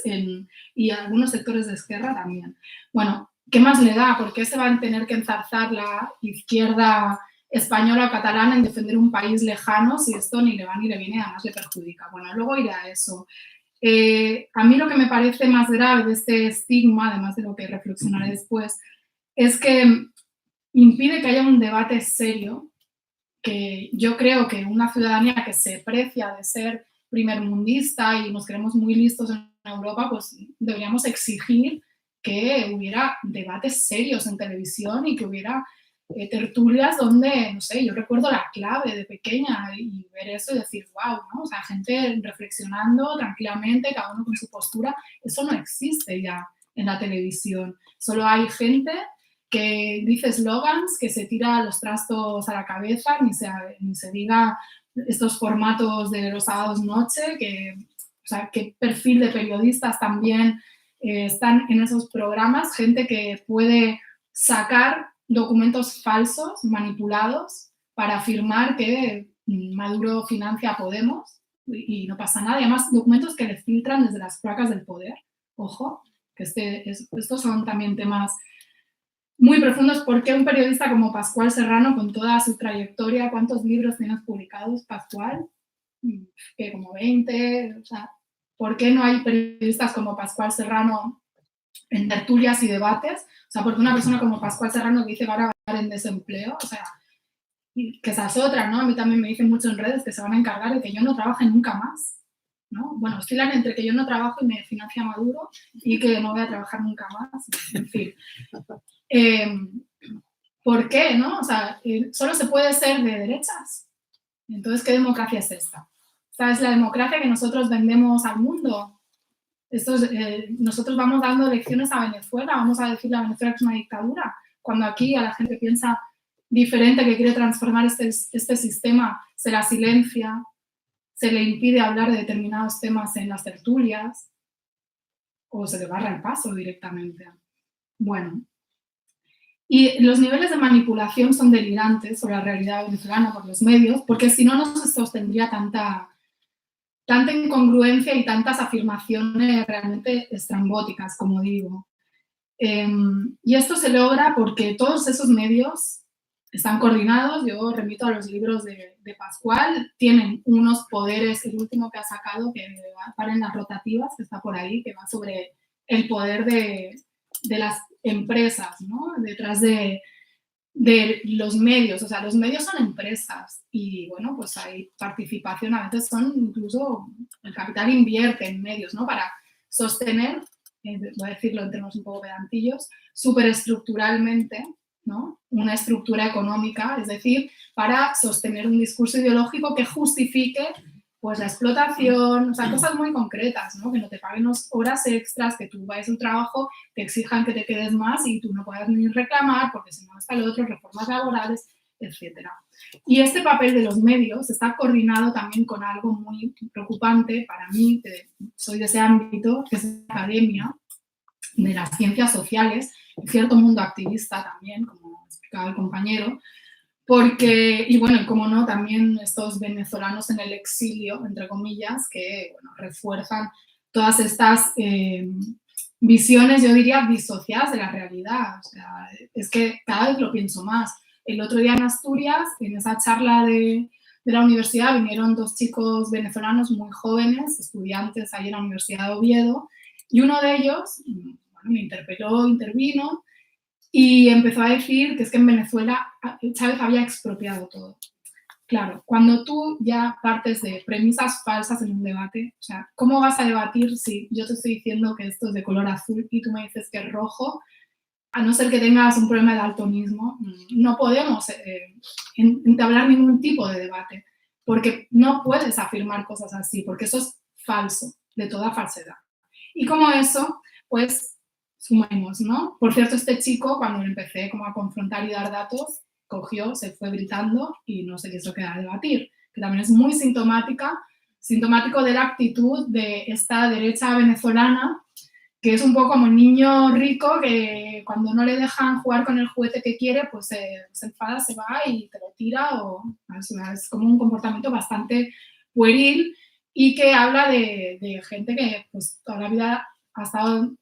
y algunos sectores de izquierda también. Bueno, ¿qué más le da? ¿Por qué se va a tener que enzarzar la izquierda española o catalana en defender un país lejano si esto ni le va ni le viene, además le perjudica? Bueno, luego iré a eso. A mí lo que me parece más grave de este estigma, además de lo que reflexionaré después, es que impide que haya un debate serio, que yo creo que una ciudadanía que se precia de ser primermundista y nos creemos muy listos en Europa, pues deberíamos exigir que hubiera debates serios en televisión y que hubiera tertulias donde, no sé, yo recuerdo La Clave de pequeña y ver eso y decir, wow, ¿no? O sea, gente reflexionando tranquilamente, cada uno con su postura. Eso no existe ya en la televisión. Solo hay gente que dice eslogans, que se tira los trastos a la cabeza, ni se diga estos formatos de los sábados noche, o sea, qué perfil de periodistas también están en esos programas, gente que puede sacar documentos falsos, manipulados, para afirmar que Maduro financia a Podemos y no pasa nada. Y además, documentos que le filtran desde las placas del poder. Ojo, que estos son también temas muy profundos. ¿Por qué un periodista como Pascual Serrano, con toda su trayectoria, cuántos libros tienes publicados, Pascual? Que como 20, o sea, ¿por qué no hay periodistas como Pascual Serrano en tertulias y debates? O sea, porque una persona como Pascual Serrano que dice van a ganar en desempleo, o sea, que esa es otra, ¿no? A mí también me dicen mucho en redes que se van a encargar de que yo no trabaje nunca más, ¿no? Bueno, oscilan entre que yo no trabajo y me financia Maduro y que no voy a trabajar nunca más, en fin. ¿Por qué, no? O sea, solo se puede ser de derechas. Entonces, ¿qué democracia es esta? Esta es la democracia que nosotros vendemos al mundo. Nosotros vamos dando lecciones a Venezuela, vamos a decirle a Venezuela que es una dictadura, cuando aquí a la gente que piensa diferente, que quiere transformar este sistema, se la silencia, se le impide hablar de determinados temas en las tertulias, o se le barra el paso directamente. Bueno, y los niveles de manipulación son delirantes sobre la realidad venezolana por los medios, porque si no, no se sostendría tanta incongruencia y tantas afirmaciones realmente estrambóticas, como digo. Y esto se logra porque todos esos medios están coordinados. Yo remito a los libros de Pascual, tienen unos poderes, el último que ha sacado, que va para en las rotativas, que está por ahí, que va sobre el poder de las empresas, ¿no? Detrás de los medios. O sea, los medios son empresas y, bueno, pues hay participación, a veces son incluso, el capital invierte en medios, ¿no? Para sostener, voy a decirlo en términos un poco pedantillos, superestructuralmente, ¿no? Una estructura económica, es decir, para sostener un discurso ideológico que justifique pues la explotación, o sea, cosas muy concretas, ¿no? Que no te paguen horas extras, que tú vayas a un trabajo, te exijan que te quedes más y tú no puedas ni reclamar porque si no está el otro, reformas laborales, etc. Y este papel de los medios está coordinado también con algo muy preocupante para mí, que soy de ese ámbito, que es la academia, de las ciencias sociales, y cierto mundo activista también, como explicaba el compañero, porque, y bueno, como no, también estos venezolanos en el exilio, entre comillas, que bueno, refuerzan todas estas visiones, yo diría, disociadas de la realidad. O sea, es que cada vez lo pienso más. El otro día en Asturias, en esa charla de la universidad, vinieron dos chicos venezolanos muy jóvenes, estudiantes ahí en la Universidad de Oviedo, y uno de ellos, bueno, me interpeló, intervino, y empezó a decir que es que en Venezuela Chávez había expropiado todo. Claro, cuando tú ya partes de premisas falsas en un debate, o sea, ¿cómo vas a debatir si yo te estoy diciendo que esto es de color azul y tú me dices que es rojo? A no ser que tengas un problema de daltonismo, no podemos entablar ningún tipo de debate, porque no puedes afirmar cosas así, porque eso es falso, de toda falsedad. Y como eso, pues sumemos, ¿no? Por cierto, este chico, cuando le empecé como a confrontar y dar datos, cogió, se fue gritando y no se quiso quedar a debatir, que también es muy sintomático de la actitud de esta derecha venezolana, que es un poco como un niño rico que cuando no le dejan jugar con el juguete que quiere, pues se enfada, se va y te lo tira, o es como un comportamiento bastante pueril y que habla de gente que pues toda la vida ha estado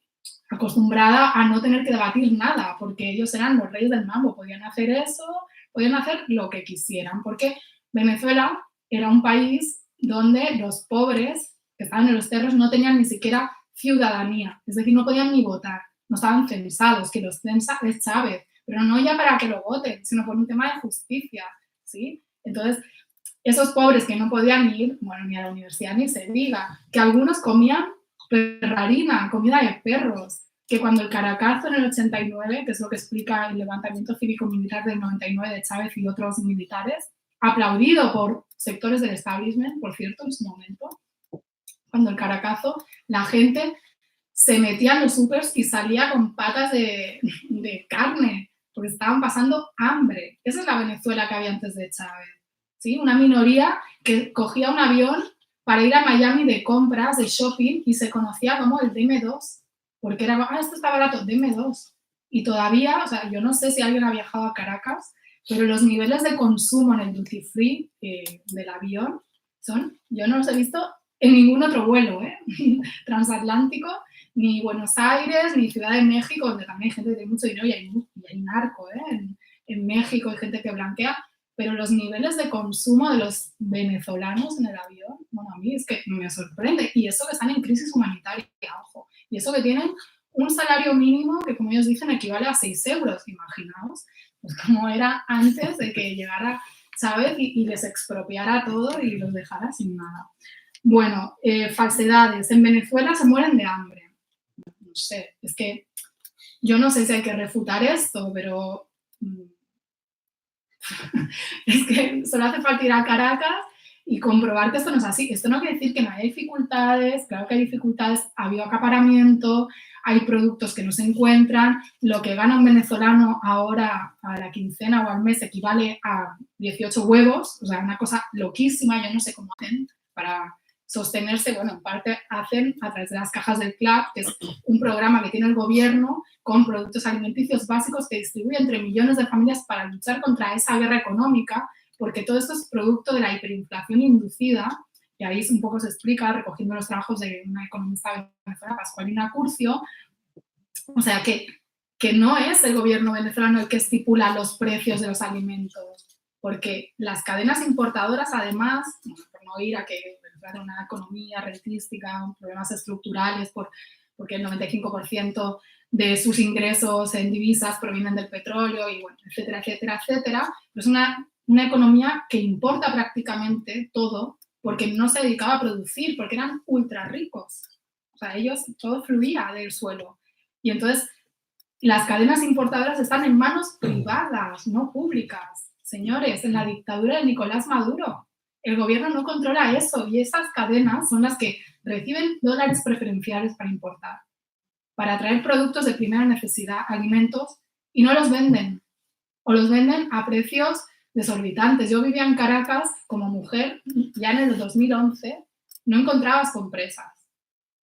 acostumbrada a no tener que debatir nada, porque ellos eran los reyes del mambo, podían hacer eso, podían hacer lo que quisieran, porque Venezuela era un país donde los pobres que estaban en los cerros no tenían ni siquiera ciudadanía, es decir, no podían ni votar, no estaban censados, que los censa es Chávez, pero no ya para que lo voten, sino por un tema de justicia, ¿sí? Entonces, esos pobres que no podían ir, bueno, ni a la universidad ni se diga, que algunos comían perrarina, comida de perros, que cuando el Caracazo en el 89, que es lo que explica el levantamiento cívico-militar del 99 de Chávez y otros militares, aplaudido por sectores del establishment, por cierto, en su momento, cuando el Caracazo, la gente se metía en los supers y salía con patas de carne, porque estaban pasando hambre. Esa es la Venezuela que había antes de Chávez, ¿sí? Una minoría que cogía un avión para ir a Miami de compras, de shopping, y se conocía como el DM2, porque era, esto está barato, DM2. Y todavía, o sea, yo no sé si alguien ha viajado a Caracas, pero los niveles de consumo en el duty free del avión son, yo no los he visto en ningún otro vuelo transatlántico, ni Buenos Aires, ni Ciudad de México, donde también hay gente que tiene mucho dinero y hay narco, en México hay gente que blanquea, pero los niveles de consumo de los venezolanos en el avión, bueno, a mí es que me sorprende. Y eso que están en crisis humanitaria, ojo. Y eso que tienen un salario mínimo que, como ellos dicen, equivale a 6 euros, imaginaos, pues como era antes de que llegara Chávez y les expropiara todo y los dejara sin nada. Bueno, falsedades. En Venezuela se mueren de hambre. No sé, es que yo no sé si hay que refutar esto, pero es que solo hace falta ir a Caracas y comprobar que esto no es así. Esto no quiere decir que no haya dificultades, claro que hay dificultades, ha habido acaparamiento, hay productos que no se encuentran, lo que gana un venezolano ahora a la quincena o al mes equivale a 18 huevos, o sea, una cosa loquísima, yo no sé cómo hacen para sostenerse, bueno, en parte hacen a través de las cajas del CLAP, que es un programa que tiene el gobierno con productos alimenticios básicos que distribuye entre millones de familias para luchar contra esa guerra económica, porque todo esto es producto de la hiperinflación inducida, y ahí un poco se explica, recogiendo los trabajos de una economista venezolana, Pascualina Curcio, o sea, que no es el gobierno venezolano el que estipula los precios de los alimentos, porque las cadenas importadoras, además, por no ir a que Venezuela una economía rentística, problemas estructurales, porque el 95% de sus ingresos en divisas provienen del petróleo, y bueno, etcétera, etcétera, etcétera, pues una economía que importa prácticamente todo, porque no se dedicaba a producir, porque eran ultra ricos. O sea, ellos, todo fluía del suelo. Y entonces, las cadenas importadoras están en manos privadas, no públicas. Señores, en la dictadura de Nicolás Maduro, el gobierno no controla eso, y esas cadenas son las que reciben dólares preferenciales para importar, para traer productos de primera necesidad, alimentos, y no los venden, o los venden a precios desorbitantes. Yo vivía en Caracas como mujer, ya en el 2011, no encontrabas compresas.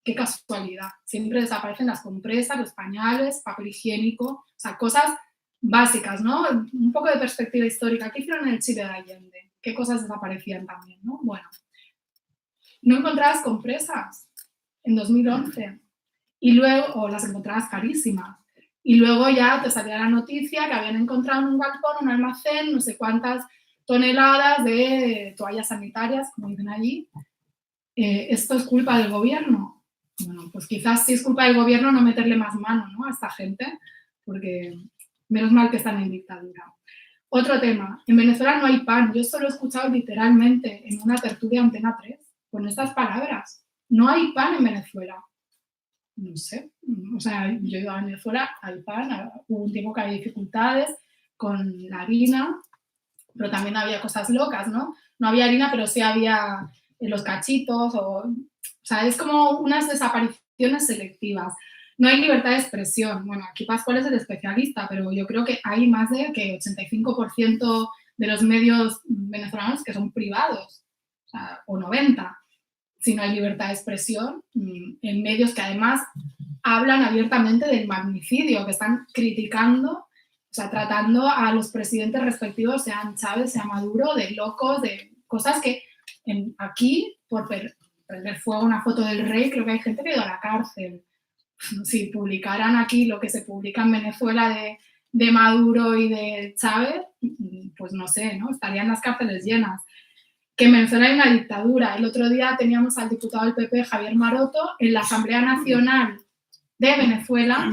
Qué casualidad. Siempre desaparecen las compresas, los pañales, papel higiénico, o sea, cosas básicas, ¿no? Un poco de perspectiva histórica. ¿Qué hicieron en el Chile de Allende? ¿Qué cosas desaparecían también, no? Bueno, no encontrabas compresas en 2011. Y luego, o las encontrabas carísimas. Y luego ya te salía la noticia que habían encontrado en un galpón, un almacén, no sé cuántas toneladas de toallas sanitarias, como dicen allí. ¿Esto es culpa del gobierno? Bueno, pues quizás sí es culpa del gobierno no meterle más mano, ¿no?, a esta gente, porque menos mal que están en dictadura. Otro tema, en Venezuela no hay pan. Yo solo he escuchado literalmente en una tertulia Antena 3 con estas palabras. No hay pan en Venezuela. No sé, o sea, yo iba a Venezuela, hay pan, hubo un tiempo que había dificultades con la harina, pero también había cosas locas, ¿no? No había harina, pero sí había los cachitos, o sea, es como unas desapariciones selectivas. No hay libertad de expresión. Bueno, aquí Pascual es el especialista, pero yo creo que hay más de que 85% de los medios venezolanos que son privados, o sea, o 90%. Si no hay libertad de expresión, en medios que además hablan abiertamente del magnicidio, que están criticando, o sea, tratando a los presidentes respectivos, sean Chávez, sea Maduro, de locos, de cosas que aquí, por prender fuego a una foto del rey, creo que hay gente que ha ido a la cárcel. Si publicaran aquí lo que se publica en Venezuela de Maduro y de Chávez, pues no sé, ¿no? Estarían las cárceles llenas. Que en Venezuela hay una dictadura. El otro día teníamos al diputado del PP, Javier Maroto, en la Asamblea Nacional de Venezuela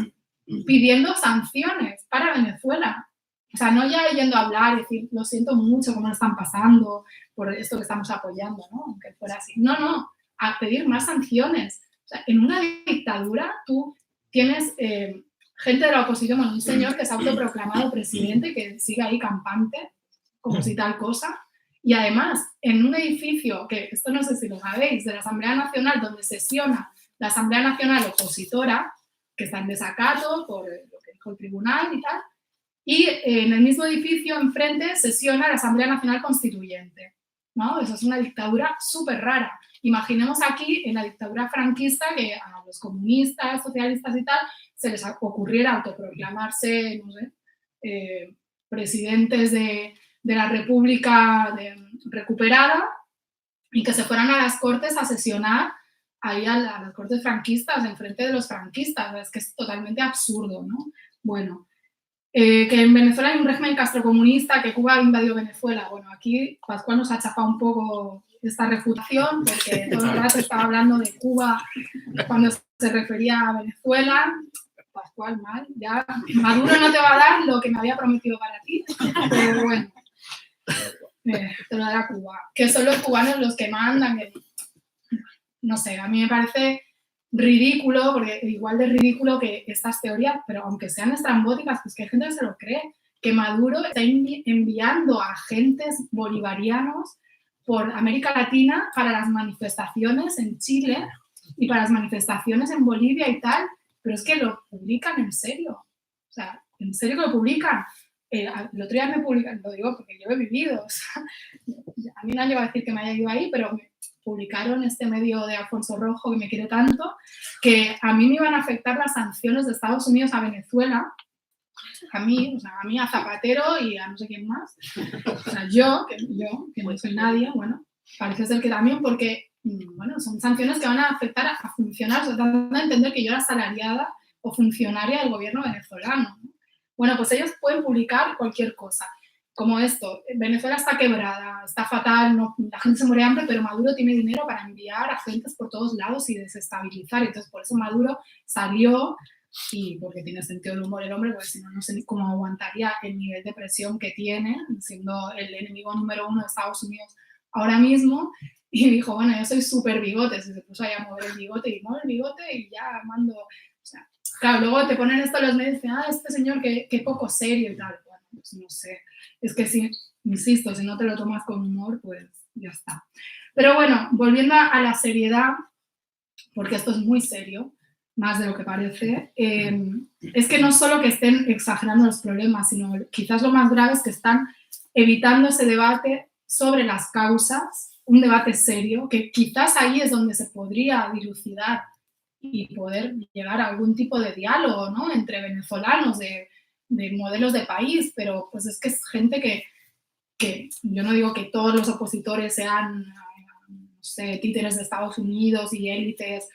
pidiendo sanciones para Venezuela. O sea, no ya yendo a hablar y decir, lo siento mucho cómo lo están pasando por esto que estamos apoyando, ¿no? Aunque fuera así. No, a pedir más sanciones. O sea, en una dictadura tú tienes gente de la oposición, bueno, un señor que se ha autoproclamado presidente, que sigue ahí campante, como si tal cosa. Y además, en un edificio, que esto no sé si lo sabéis, de la Asamblea Nacional, donde sesiona la Asamblea Nacional opositora, que está en desacato por lo que dijo el tribunal y tal, y en el mismo edificio, enfrente, sesiona la Asamblea Nacional Constituyente, ¿no? Eso es una dictadura súper rara. Imaginemos aquí, en la dictadura franquista, que a los comunistas, socialistas y tal, se les ocurriera autoproclamarse, no sé, presidentes de la República recuperada, y que se fueran a las Cortes a sesionar ahí a las cortes franquistas, enfrente de los franquistas. Es que es totalmente absurdo, ¿no? Bueno, que en Venezuela hay un régimen castrocomunista, que Cuba invadió Venezuela. Bueno, aquí Pascual nos ha chafado un poco esta refutación, porque todo el rato estaba hablando de Cuba cuando se refería a Venezuela. Pascual, mal, ya Maduro no te va a dar lo que me había prometido para ti, pero bueno, te lo dará Cuba. Que son los cubanos los que mandan, que, no sé, a mí me parece ridículo, porque igual de ridículo que estas teorías, pero aunque sean estrambóticas, pues que hay gente que se lo cree, que Maduro está enviando a agentes bolivarianos por América Latina para las manifestaciones en Chile y para las manifestaciones en Bolivia y tal, pero es que lo publican en serio. O sea, en serio que lo publican. El otro día me publican, lo digo porque yo lo he vivido. O sea, a mí no han llegado a decir que me haya ido ahí, pero me publicaron este medio de Alfonso Rojo, que me quiere tanto, que a mí me iban a afectar las sanciones de Estados Unidos a Venezuela. A mí, o sea, a mí, a Zapatero y a no sé quién más. O sea, yo que no soy nadie, bueno, parece ser que también, porque, bueno, son sanciones que van a afectar a funcionarios, tratando de entender que yo era asalariada o funcionaria del gobierno venezolano, ¿no? Bueno, pues ellos pueden publicar cualquier cosa, como esto: Venezuela está quebrada, está fatal, no, la gente se muere de hambre, pero Maduro tiene dinero para enviar agentes por todos lados y desestabilizar. Entonces, por eso Maduro salió, y porque tiene sentido del humor el hombre, porque si no, no sé ni cómo aguantaría el nivel de presión que tiene, siendo el enemigo número 1 de Estados Unidos ahora mismo, y dijo, bueno, yo soy súper bigotes, y se puso ahí a mover el bigote, y mueve el bigote y ya mando. O sea, claro, luego te ponen esto en los medios y dicen, este señor qué poco serio y tal. Bueno, pues no sé, es que sí, insisto, si no te lo tomas con humor, pues ya está. Pero bueno, volviendo a la seriedad, porque esto es muy serio, más de lo que parece, es que no solo que estén exagerando los problemas, sino quizás lo más grave es que están evitando ese debate sobre las causas, un debate serio, que quizás ahí es donde se podría dilucidar y poder llegar a algún tipo de diálogo, ¿no?, entre venezolanos, de modelos de país, pero pues es que es gente que yo no digo que todos los opositores sean, no sé, títeres de Estados Unidos y élites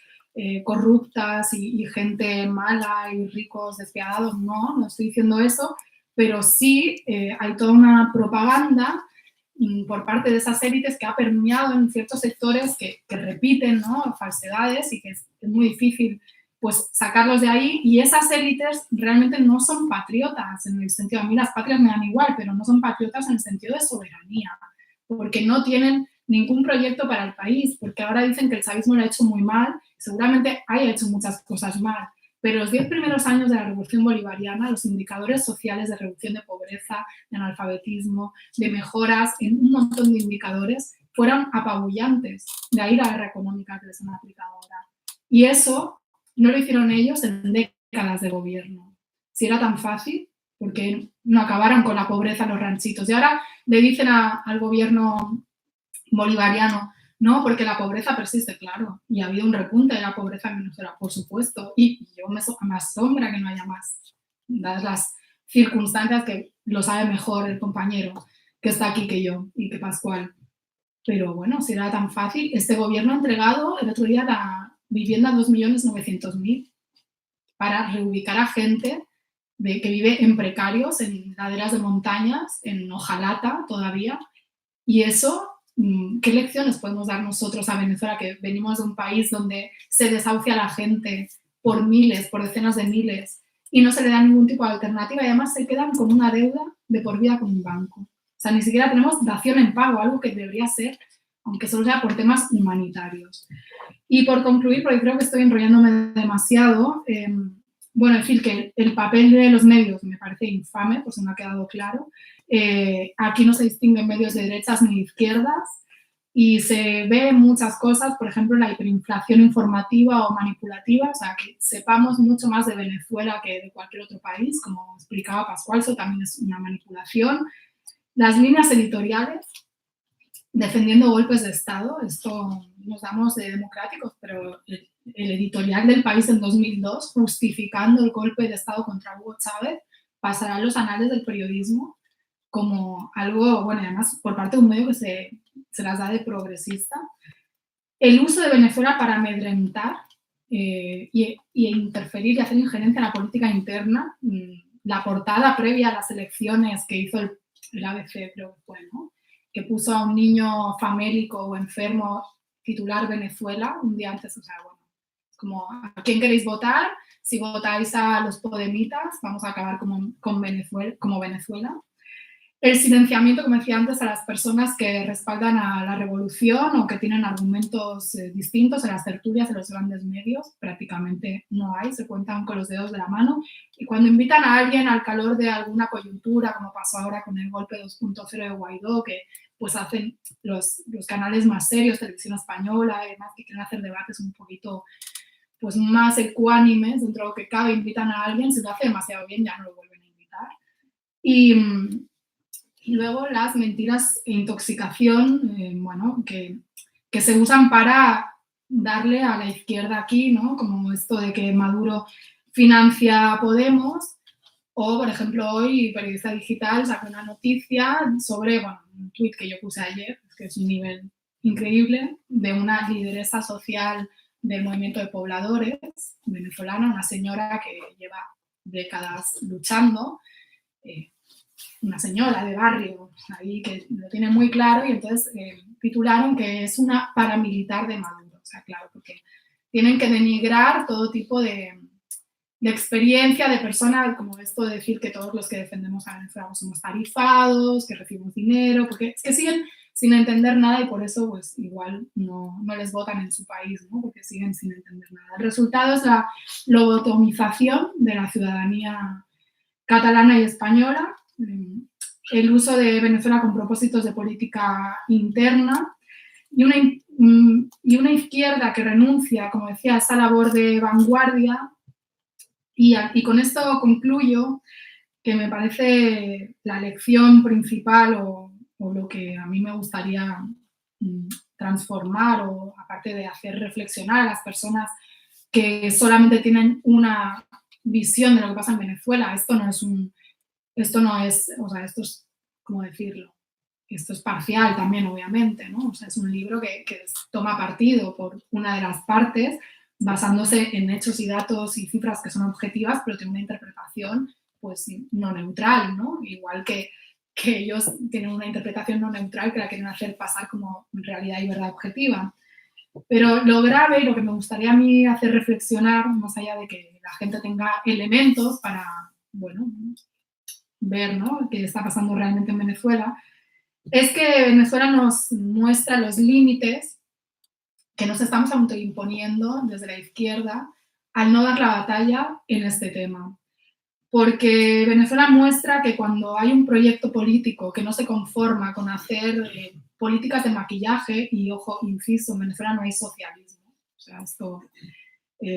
corruptas y gente mala y ricos despiadados, no estoy diciendo eso, pero sí hay toda una propaganda por parte de esas élites que ha permeado en ciertos sectores que repiten, ¿no?, falsedades, y que es muy difícil pues sacarlos de ahí. Y esas élites realmente no son patriotas, en el sentido, a mí las patrias me dan igual, pero no son patriotas en el sentido de soberanía, porque no tienen ningún proyecto para el país, porque ahora dicen que el chavismo lo ha hecho muy mal, seguramente haya hecho muchas cosas mal, pero los 10 primeros años de la Revolución Bolivariana, los indicadores sociales de reducción de pobreza, de analfabetismo, de mejoras en un montón de indicadores, fueron apabullantes. De ahí la guerra económica que les han aplicado ahora. Y eso no lo hicieron ellos en décadas de gobierno. Si era tan fácil, ¿por qué no acabaron con la pobreza en los ranchitos? Y ahora le dicen al gobierno bolivariano, no, porque la pobreza persiste, claro, y ha habido un repunte de la pobreza en Venezuela, por supuesto, y yo me asombra que no haya más, dadas las circunstancias, que lo sabe mejor el compañero que está aquí que yo y que Pascual. Pero bueno, si era tan fácil, este gobierno ha entregado el otro día la vivienda a 2.900.000 para reubicar a gente que vive en precarios, en laderas de montañas, en hojalata todavía, y eso, ¿qué lecciones podemos dar nosotros a Venezuela, que venimos de un país donde se desahucia a la gente por miles, por decenas de miles, y no se le da ningún tipo de alternativa, y además se quedan con una deuda de por vida con un banco? O sea, ni siquiera tenemos dación en pago, algo que debería ser, aunque solo sea por temas humanitarios. Y por concluir, porque creo que estoy enrollándome demasiado, bueno, en fin, que el papel de los medios me parece infame, pues me ha quedado claro. Aquí no se distinguen medios de derechas ni de izquierdas, y se ve muchas cosas, por ejemplo, la hiperinflación informativa o manipulativa, o sea, que sepamos mucho más de Venezuela que de cualquier otro país, como explicaba Pascual, eso también es una manipulación. Las líneas editoriales defendiendo golpes de Estado, esto nos damos de democráticos, pero el editorial del País en 2002, justificando el golpe de Estado contra Hugo Chávez, pasará a los anales del periodismo como algo, bueno, además por parte de un medio que se las da de progresista. el uso de Venezuela para amedrentar y interferir y hacer injerencia en la política interna. La portada previa a las elecciones que hizo el ABC, creo que fue, ¿no? Que puso a un niño famélico o enfermo titular Venezuela un día antes, o sea, bueno, como ¿a quién queréis votar? Si votáis a los podemitas, vamos a acabar como Venezuela. El silenciamiento, como decía antes, a las personas que respaldan a la revolución o que tienen argumentos distintos en las tertulias de los grandes medios, prácticamente no hay, se cuentan con los dedos de la mano. Y cuando invitan a alguien al calor de alguna coyuntura, como pasó ahora con el golpe 2.0 de Guaidó, que pues hacen los canales más serios, Televisión Española, además que quieren hacer debates un poquito pues más ecuánimes, dentro de lo que cabe, invitan a alguien, si lo hace demasiado bien ya no lo vuelven a invitar. Y luego las mentiras e intoxicación, bueno, que se usan para darle a la izquierda aquí, ¿no? Como esto de que Maduro financia a Podemos, o, por ejemplo, hoy Periodista Digital sacó una noticia sobre, bueno, un tuit que yo puse ayer, que es un nivel increíble, de una lideresa social del movimiento de pobladores venezolana, una señora que lleva décadas luchando, una señora de barrio ahí que lo tiene muy claro, y entonces titularon que es una paramilitar de Maduro. O sea, claro, porque tienen que denigrar todo tipo de experiencia de persona, como esto de decir que todos los que defendemos a Venezuela somos tarifados, que recibimos dinero, porque es que siguen sin entender nada y por eso pues igual no les votan en su país, ¿no? Porque siguen sin entender nada. El resultado es la lobotomización de la ciudadanía catalana y española, el uso de Venezuela con propósitos de política interna y una izquierda que renuncia, como decía, a esa labor de vanguardia. Y con esto concluyo que me parece la lección principal o lo que a mí me gustaría transformar, o aparte de hacer reflexionar a las personas que solamente tienen una visión de lo que pasa en Venezuela. Esto no es, o sea, esto es, ¿cómo decirlo? Esto es parcial también, obviamente, ¿no? O sea, es un libro que toma partido por una de las partes, basándose en hechos y datos y cifras que son objetivas, pero tiene una interpretación, pues, no neutral, ¿no? Igual que ellos tienen una interpretación no neutral que la quieren hacer pasar como realidad y verdad objetiva. Pero lo grave y lo que me gustaría a mí hacer reflexionar, más allá de que la gente tenga elementos para, bueno, ver, ¿no?, qué está pasando realmente en Venezuela, es que Venezuela nos muestra los límites que nos estamos autoimponiendo desde la izquierda al no dar la batalla en este tema. Porque Venezuela muestra que cuando hay un proyecto político que no se conforma con hacer políticas de maquillaje, y ojo, inciso, en Venezuela no hay socialismo. O sea, esto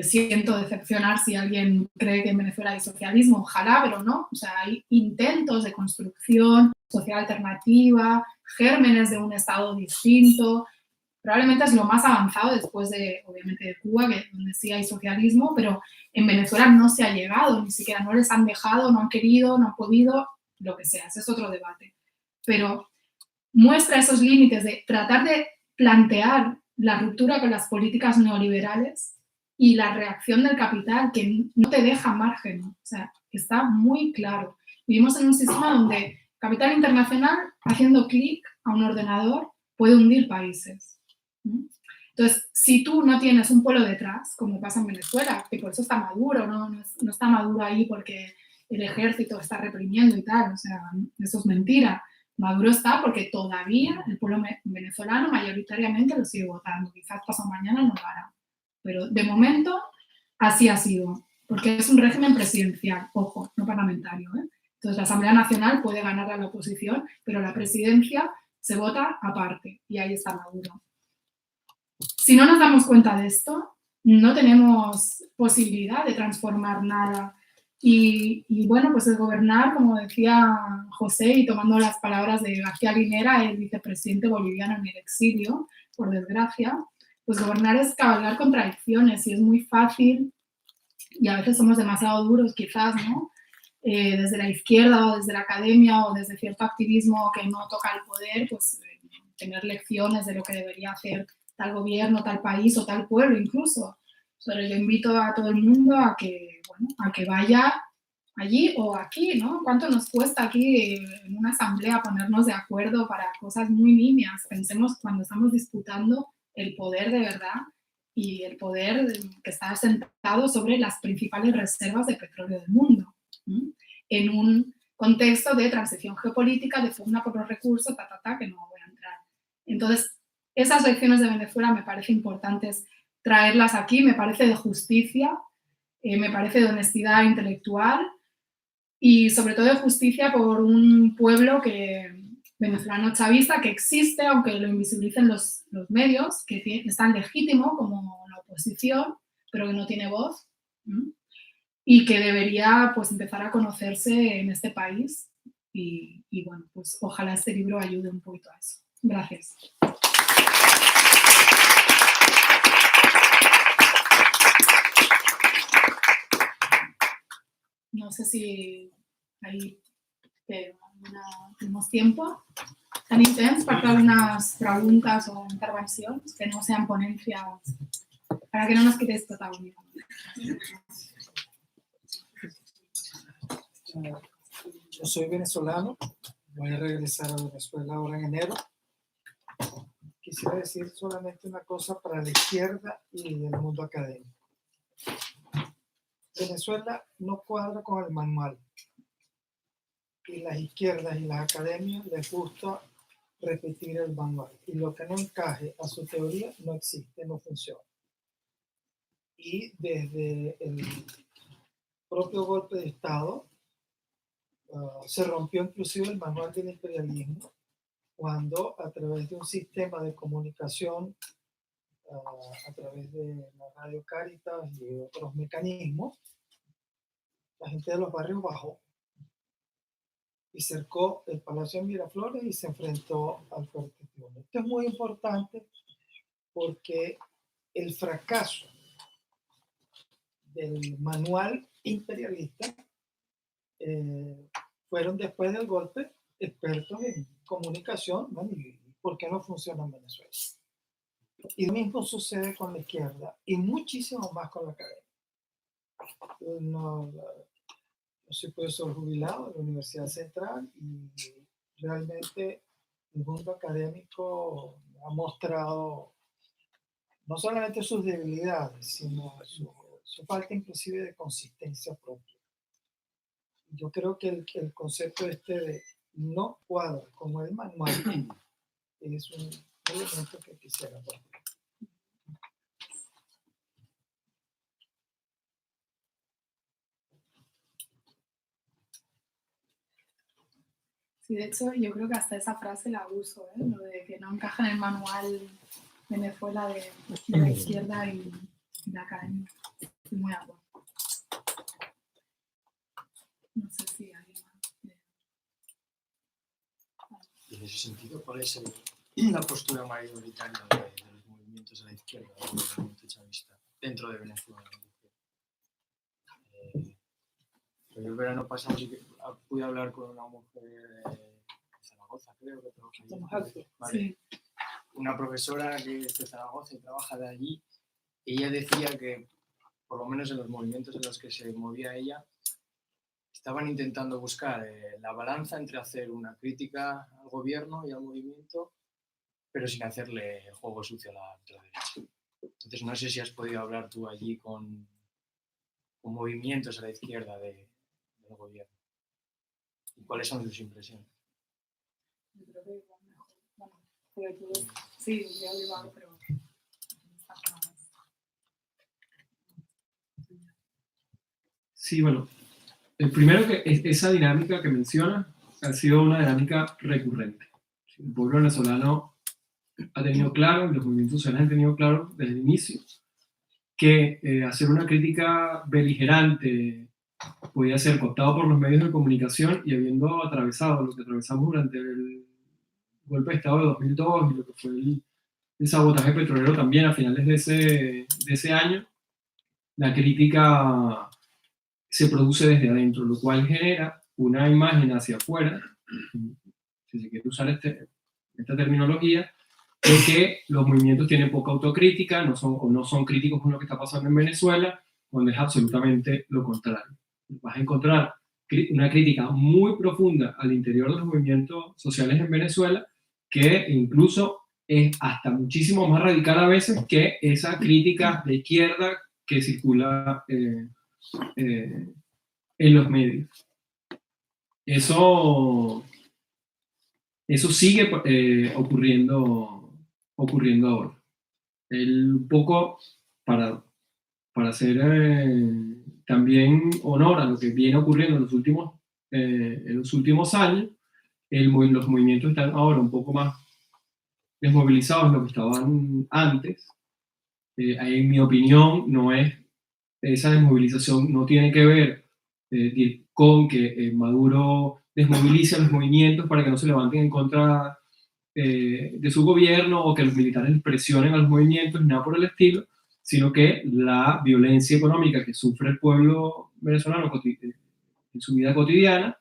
siento decepcionar si alguien cree que en Venezuela hay socialismo, ojalá, pero no. O sea, hay intentos de construcción social alternativa, gérmenes de un Estado distinto. Probablemente es lo más avanzado después de, obviamente, de Cuba, donde sí hay socialismo, pero en Venezuela no se ha llegado, ni siquiera no les han dejado, no han querido, no han podido, lo que sea, ese es otro debate. Pero muestra esos límites de tratar de plantear la ruptura con las políticas neoliberales y la reacción del capital, que no te deja margen. O sea, está muy claro. Vivimos en un sistema donde capital internacional, haciendo clic a un ordenador, puede hundir países. Entonces, si tú no tienes un pueblo detrás, como pasa en Venezuela, que por eso está Maduro, no está Maduro ahí porque el ejército está reprimiendo y tal, o sea, eso es mentira. Maduro está porque todavía el pueblo venezolano mayoritariamente lo sigue votando. Quizás pasado mañana no lo hará. Pero de momento así ha sido, porque es un régimen presidencial, ojo, no parlamentario, ¿eh? Entonces la Asamblea Nacional puede ganar a la oposición, pero la presidencia se vota aparte y ahí está Maduro. Si no nos damos cuenta de esto, no tenemos posibilidad de transformar nada. Y bueno, pues el gobernar, como decía José, y tomando las palabras de García Linera, el vicepresidente boliviano en el exilio, por desgracia, pues gobernar es cabalgar contradicciones y es muy fácil, y a veces somos demasiado duros quizás, ¿no? Desde la izquierda o desde la academia o desde cierto activismo que no toca el poder, pues tener lecciones de lo que debería hacer tal gobierno, tal país o tal pueblo incluso. Pero yo invito a todo el mundo a que, bueno, a que vaya allí o aquí, ¿no? ¿Cuánto nos cuesta aquí en una asamblea ponernos de acuerdo para cosas muy nimias? Pensemos cuando estamos disputando el poder de verdad y el poder que está sentado sobre las principales reservas de petróleo del mundo, ¿sí? En un contexto de transición geopolítica, de pugna por los recursos, que no voy a entrar. Entonces, esas lecciones de Venezuela me parece importantes traerlas aquí, me parece de justicia, me parece de honestidad intelectual y sobre todo de justicia por un pueblo venezolano chavista que existe, aunque lo invisibilicen los medios, que es tan legítimo como la oposición, pero que no tiene voz, ¿sí? Y que debería pues empezar a conocerse en este país y bueno, pues ojalá este libro ayude un poquito a eso. Gracias. No sé si ahí tenemos tiempo. Tenim temps per fer algunes preguntes o intervencions que no sean ponencias para que no nos quites tota la vida.
Yo soy venezolano, voy a regresar a Venezuela ahora en enero. Quisiera decir solamente una cosa para la izquierda y el mundo académico. Venezuela no cuadra con el manual y las izquierdas y las academias les gusta repetir el manual y lo que no encaje a su teoría no existe, no funciona. Y desde el propio golpe de Estado se rompió inclusive el manual del imperialismo cuando a través de un sistema de comunicación a través de la Radio Cáritas y otros mecanismos, la gente de los barrios bajó y cercó el Palacio de Miraflores y se enfrentó al Fuerte Tiuna. Esto es muy importante porque el fracaso del manual imperialista fueron después del golpe expertos en comunicación, ¿no? Y por qué no funciona en Venezuela. Y lo mismo sucede con la izquierda y muchísimo más con la academia. Yo soy profesor jubilado de la Universidad Central y realmente el mundo académico ha mostrado no solamente sus debilidades, sino su falta inclusive de consistencia propia. Yo creo que el concepto de no cuadra como el manual es un elemento que quisiera aportar.
Sí, de hecho, yo creo que hasta esa frase la uso, lo de que no encaja en el manual Venezuela de la izquierda y la academia. Estoy muy de acuerdo. No sé si alguien más.
Y en ese sentido, ¿cuál es la postura mayoritaria de los movimientos a la izquierda, del movimiento chavista, dentro de Venezuela? Yo el verano pasado sí que pude hablar con una mujer de Zaragoza, creo que trabaja allí. Vale.
Sí.
Una profesora que es de Zaragoza y trabaja de allí. Ella decía que, por lo menos en los movimientos en los que se movía ella, estaban intentando buscar la balanza entre hacer una crítica al gobierno y al movimiento, pero sin hacerle el juego sucio a la derecha. Entonces, no sé si has podido hablar tú allí con movimientos a la izquierda del gobierno. ¿Y cuáles son sus impresiones?
Yo creo que igual mejor. Bueno, sí, ya lo igual, pero
Sí, bueno, el primero que esa dinámica que menciona ha sido una dinámica recurrente. El pueblo venezolano ha tenido claro, los movimientos sociales han tenido claro desde el inicio, que hacer una crítica beligerante podía ser cooptado por los medios de comunicación y habiendo atravesado lo que atravesamos durante el golpe de Estado de 2002 y lo que fue el sabotaje petrolero también a finales de ese año, la crítica se produce desde adentro, lo cual genera una imagen hacia afuera, si se quiere usar esta terminología, de que los movimientos tienen poca autocrítica, no son críticos con lo que está pasando en Venezuela, cuando es absolutamente lo contrario. Vas a encontrar una crítica muy profunda al interior de los movimientos sociales en Venezuela, que incluso es hasta muchísimo más radical a veces que esa crítica de izquierda que circula en los medios. Eso sigue ocurriendo ahora. Un poco para hacer también honor a lo que viene ocurriendo en los últimos años, los movimientos están ahora un poco más desmovilizados de lo que estaban antes. En mi opinión, esa desmovilización no tiene que ver con que Maduro desmovilice a los movimientos para que no se levanten en contra de su gobierno, o que los militares presionen a los movimientos, nada por el estilo, sino que la violencia económica que sufre el pueblo venezolano en su vida cotidiana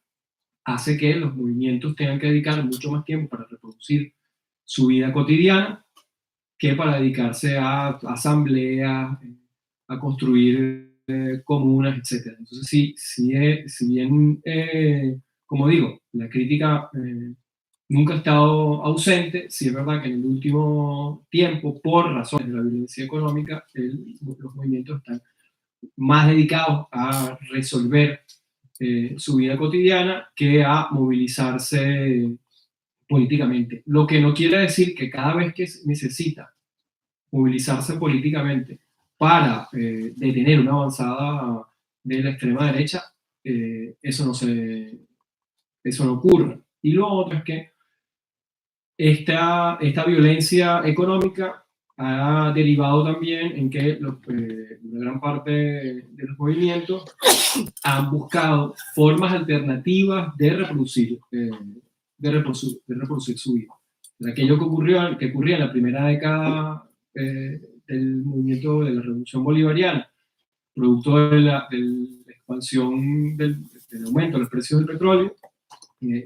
hace que los movimientos tengan que dedicar mucho más tiempo para reproducir su vida cotidiana que para dedicarse a asambleas, a construir comunas, etc. Entonces, si bien, como digo, la crítica nunca ha estado ausente, sí es verdad que en el último tiempo, por razones de la violencia económica, los movimientos están más dedicados a resolver su vida cotidiana que a movilizarse políticamente. Lo que no quiere decir que cada vez que necesita movilizarse políticamente para detener una avanzada de la extrema derecha, eso no ocurre. Y lo otro es que esta violencia económica ha derivado también en que una gran parte de los movimientos han buscado formas alternativas de reproducir su vida. Aquello que ocurría en la primera década del movimiento de la Revolución Bolivariana, producto de la expansión del aumento de los precios del petróleo,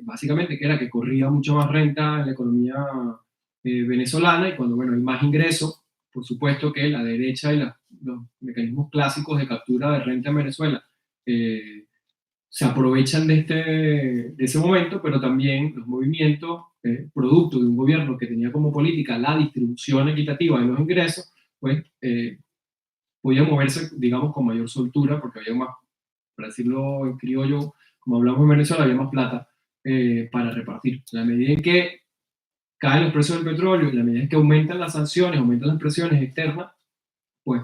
básicamente que era que corría mucho más renta en la economía venezolana, y cuando hay más ingresos, por supuesto que la derecha y los mecanismos clásicos de captura de renta en Venezuela se aprovechan de ese momento, pero también los movimientos, producto de un gobierno que tenía como política la distribución equitativa de los ingresos, pues podía moverse, digamos, con mayor soltura, porque había más, para decirlo en criollo, como hablamos en Venezuela, había más plata para repartir. En la medida en que caen los precios del petróleo, en la medida en que aumentan las sanciones, aumentan las presiones externas, pues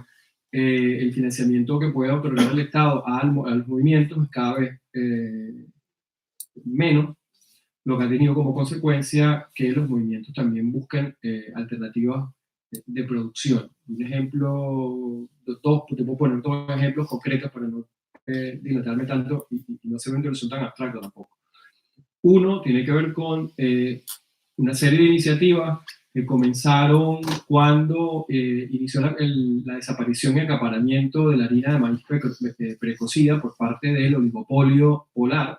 el financiamiento que puede otorgar el Estado a los movimientos es cada vez menos, lo que ha tenido como consecuencia que los movimientos también busquen alternativas de producción. Un ejemplo, te puedo poner dos ejemplos concretos para no dilatarme tanto y no hacer una introducción tan abstracta tampoco. Uno tiene que ver con una serie de iniciativas que comenzaron cuando inició la desaparición y acaparamiento de la harina de maíz precocida por parte del oligopolio Polar,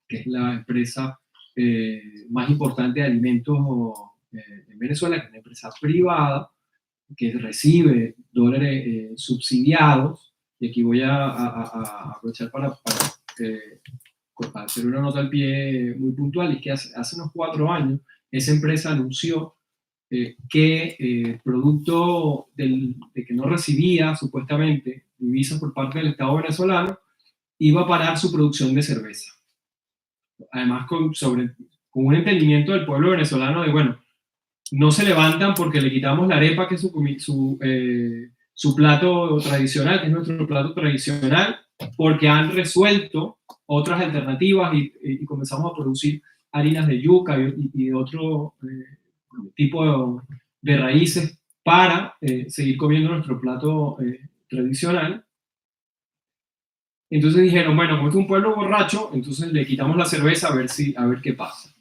que es la empresa más importante de alimentos en Venezuela, que es una empresa privada que recibe dólares subsidiados. Y aquí voy a aprovechar para hacer una nota al pie muy puntual, y que hace unos 4 años esa empresa anunció que producto de que no recibía supuestamente divisas por parte del Estado venezolano, iba a parar su producción de cerveza. Además con un entendimiento del pueblo venezolano de, bueno, no se levantan porque le quitamos la arepa, que es su plato tradicional, que es nuestro plato tradicional, porque han resuelto otras alternativas y comenzamos a producir harinas de yuca y de otro tipo de raíces para seguir comiendo nuestro plato tradicional. Entonces dijeron, bueno, como es un pueblo borracho, entonces le quitamos la cerveza a ver qué pasa.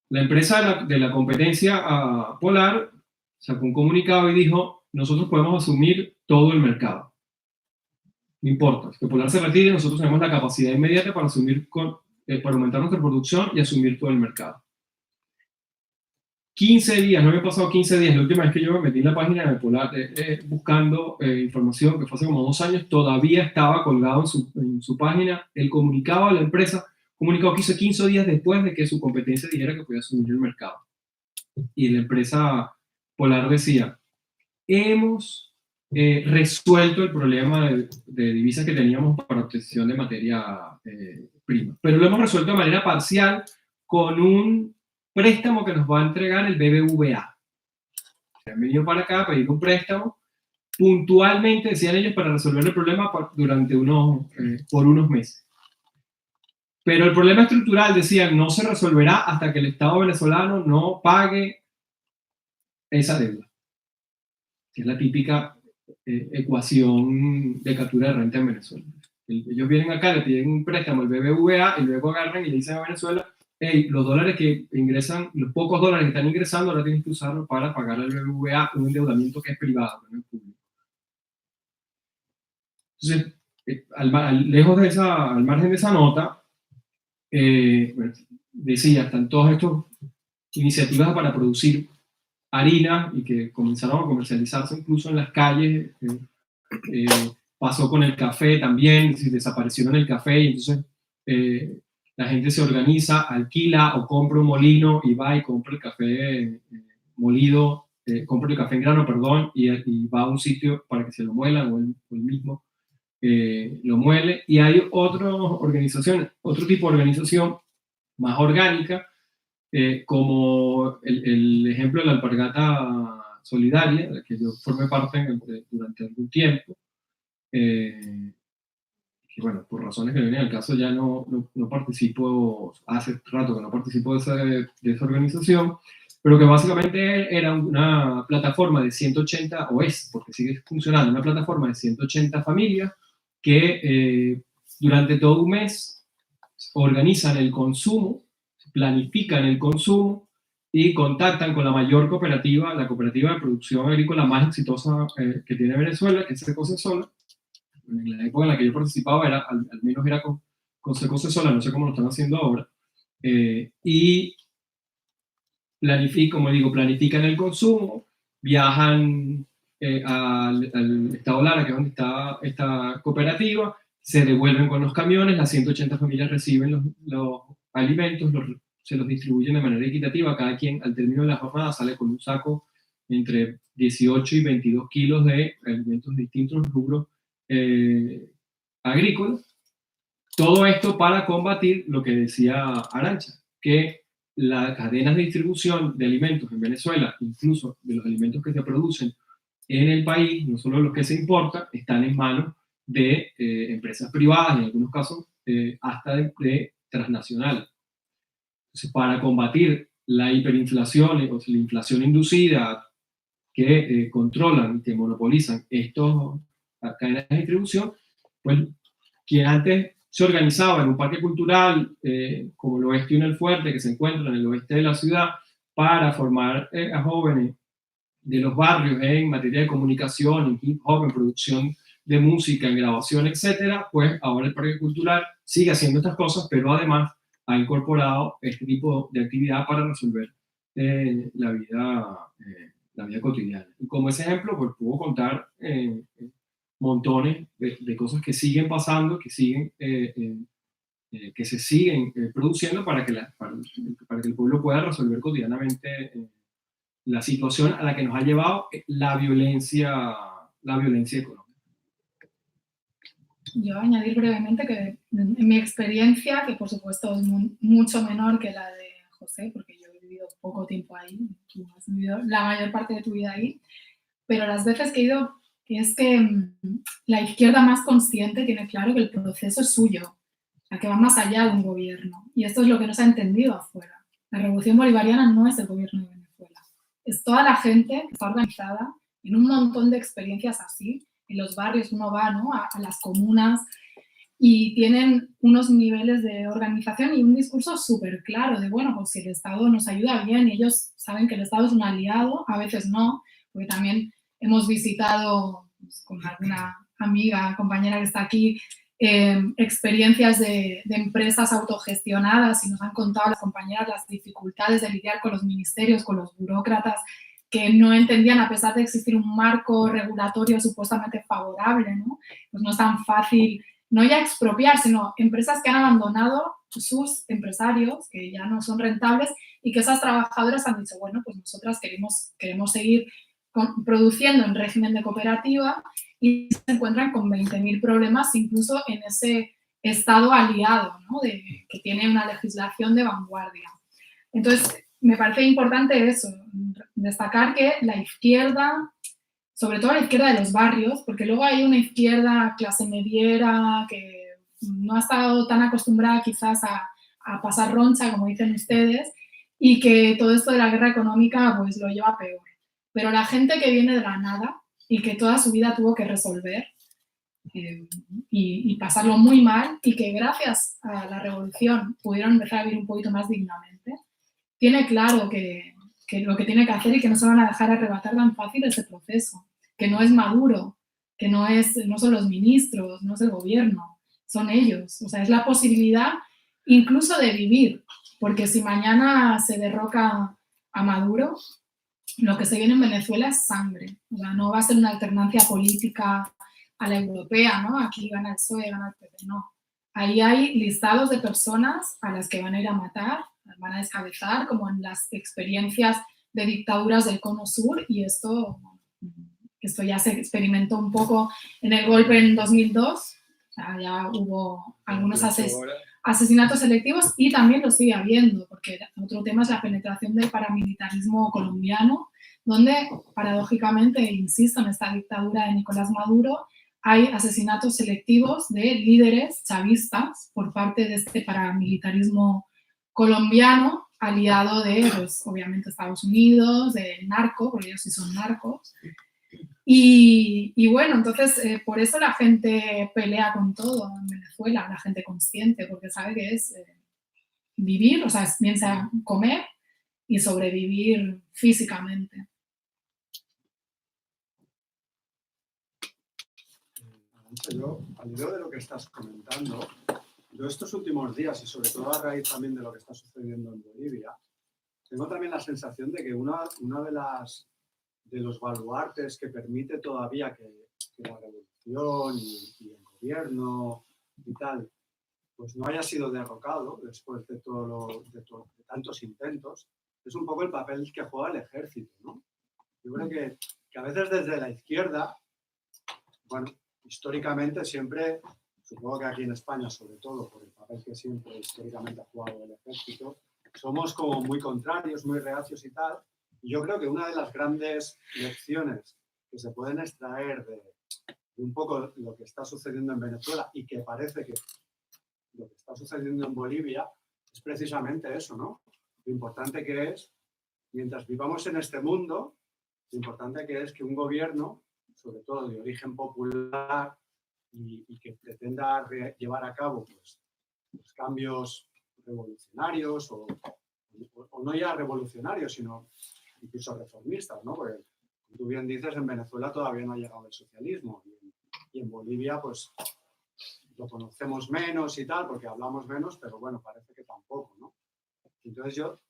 La empresa de la competencia Polar sacó un comunicado y dijo, nosotros podemos asumir todo el mercado. No importa, que Polar se retire, nosotros tenemos la capacidad inmediata para para aumentar nuestra producción y asumir todo el mercado. 15 días, no había pasado 15 días, la última vez que yo me metí en la página de Polar buscando información, que fue hace como 2 años, todavía estaba colgado en su página el comunicado a la empresa, comunicado que hizo 15 días después de que su competencia dijera que podía asumir el mercado. Y la empresa Polar decía, hemos resuelto el problema de divisas que teníamos para obtención de materia prima, pero lo hemos resuelto de manera parcial con un préstamo que nos va a entregar el BBVA. Han venido para acá a pedir un préstamo puntualmente, decían ellos, para resolver el problema durante por unos meses. Pero el problema estructural, decían, no se resolverá hasta que el Estado venezolano no pague esa deuda. Que es la típica ecuación de captura de renta en Venezuela. Ellos vienen acá, le piden un préstamo al BBVA y luego agarran y le dicen a Venezuela, hey, los dólares que ingresan, los pocos dólares que están ingresando, ahora tienes que usarlos para pagar al BBVA un endeudamiento que es privado, no es público. Entonces, lejos de al margen de esa nota, bueno, decía, están todas estas iniciativas para producir harina y que comenzaron a comercializarse incluso en las calles. Pasó con el café también, desaparecieron el café y entonces la gente se organiza, alquila o compra un molino y va y compra el café molido, compra el café en grano, perdón, y va a un sitio para que se lo muelan o él mismo lo muele. Y hay otras organizaciones, otro tipo de organización más orgánica, como el ejemplo de la Alpargata Solidaria, de la que yo formé parte durante algún tiempo, que bueno, por razones que vienen al caso ya no participo, hace rato que no participo de esa organización, pero que básicamente era una plataforma de 180, o es, porque sigue funcionando, una plataforma de 180 familias que durante todo un mes organizan el consumo, planifican el consumo y contactan con la mayor cooperativa, la cooperativa de producción agrícola más exitosa que tiene Venezuela, que es Secoce Sola. En la época en la que yo participaba, al menos era con Secoce Sola, no sé cómo lo están haciendo ahora. Y planifican el consumo, viajan al estado Lara, que es donde está esta cooperativa, se devuelven con los camiones, las 180 familias reciben los alimentos, se los distribuyen de manera equitativa, cada quien al término de la jornada sale con un saco entre 18 y 22 kilos de alimentos de distintos rubros agrícolas. Todo esto para combatir lo que decía Arantxa, que las cadenas de distribución de alimentos en Venezuela, incluso de los alimentos que se producen en el país, no solo los que se importan, están en manos de empresas privadas, en algunos casos hasta de transnacionales. Entonces, para combatir la hiperinflación o la inflación inducida que controlan y que monopolizan estas cadenas de distribución, pues quien antes se organizaba en un parque cultural como el Oeste Unel Fuerte, que se encuentra en el oeste de la ciudad, para formar a jóvenes de los barrios en materia de comunicación, en hip hop, en producción de música, en grabación, etcétera, pues ahora el parque cultural sigue haciendo estas cosas, pero además ha incorporado este tipo de actividad para resolver la vida cotidiana. Y como ese ejemplo, pues puedo contar montones de cosas que siguen pasando, que se siguen produciendo para que el pueblo pueda resolver cotidianamente la situación a la que nos ha llevado la violencia económica.
Yo añadir brevemente que en mi experiencia, que por supuesto es mucho menor que la de José, porque yo he vivido poco tiempo ahí, tú has vivido la mayor parte de tu vida ahí, pero las veces que he ido, es que la izquierda más consciente tiene claro que el proceso es suyo, que va más allá de un gobierno. Y esto es lo que no se ha entendido afuera. La revolución bolivariana no es el gobierno de Venezuela, es toda la gente que está organizada en un montón de experiencias así. En los barrios uno va, ¿no?, a las comunas y tienen unos niveles de organización y un discurso súper claro de, bueno, pues si el Estado nos ayuda bien, y ellos saben que el Estado es un aliado, a veces no, porque también hemos visitado pues, con alguna amiga, compañera que está aquí, experiencias de empresas autogestionadas y nos han contado las compañeras las dificultades de lidiar con los ministerios, con los burócratas que no entendían, a pesar de existir un marco regulatorio supuestamente favorable, ¿no? Pues no es tan fácil, no ya expropiar, sino empresas que han abandonado sus empresarios, que ya no son rentables, y que esas trabajadoras han dicho, bueno, pues nosotras queremos seguir produciendo en régimen de cooperativa, y se encuentran con 20.000 problemas incluso en ese estado aliado, ¿no? Que tiene una legislación de vanguardia. Entonces, me parece importante eso, destacar que la izquierda, sobre todo la izquierda de los barrios, porque luego hay una izquierda clase mediera que no ha estado tan acostumbrada quizás a pasar roncha, como dicen ustedes, y que todo esto de la guerra económica pues lo lleva peor. Pero la gente que viene de la nada y que toda su vida tuvo que resolver y pasarlo muy mal, y que gracias a la revolución pudieron empezar a vivir un poquito más dignamente, tiene claro que lo que tiene que hacer y que no se van a dejar arrebatar tan fácil ese proceso, que no es Maduro, que no son los ministros, no es el gobierno, son ellos. O sea, es la posibilidad incluso de vivir, porque si mañana se derroca a Maduro, lo que se viene en Venezuela es sangre. O sea, no va a ser una alternancia política a la europea, ¿no? Aquí gana el PSOE, gana el PP, no. Ahí hay listados de personas a las que van a ir a matar, las van a descabezar, como en las experiencias de dictaduras del Cono Sur, y esto ya se experimentó un en el golpe en 2002, o sea, ya hubo algunos asesinatos selectivos y también lo sigue habiendo, porque otro tema es la penetración del paramilitarismo colombiano, donde paradójicamente, insisto, en esta dictadura de Nicolás Maduro, hay asesinatos selectivos de líderes chavistas por parte de este paramilitarismo colombiano, aliado de, pues, obviamente, Estados Unidos, del narco, porque ellos sí son narcos. Y bueno, entonces, por eso la gente pelea con todo en Venezuela, la gente consciente, porque sabe que es vivir, o sea, piensa comer y sobrevivir físicamente.
Yo, al hilo de lo que estás comentando, yo estos últimos días, y sobre todo a raíz también de lo que está sucediendo en Bolivia, tengo también la sensación de que una de los baluartes que permite todavía que la revolución y el gobierno y tal, pues no haya sido derrocado después de de tantos intentos, es un poco el papel que juega el ejército, ¿no? Yo creo que a veces desde la izquierda, bueno, históricamente siempre, supongo que aquí en España sobre todo, por el papel que siempre históricamente ha jugado el ejército, somos como muy contrarios, muy reacios y tal. Y yo creo que una de las grandes lecciones que se pueden extraer de un poco lo que está sucediendo en Venezuela, y que parece que lo que está sucediendo en Bolivia, es precisamente eso, ¿no? Lo importante que es, mientras vivamos en este mundo, lo importante que es que un gobierno, sobre todo de origen popular y que pretenda llevar a cabo pues, los cambios revolucionarios o no ya revolucionarios, sino incluso reformistas, ¿no? Porque, como tú bien dices, en Venezuela todavía no ha llegado el socialismo y en Bolivia pues lo conocemos menos y tal, porque hablamos menos, pero bueno, parece que tampoco, ¿no? Entonces yo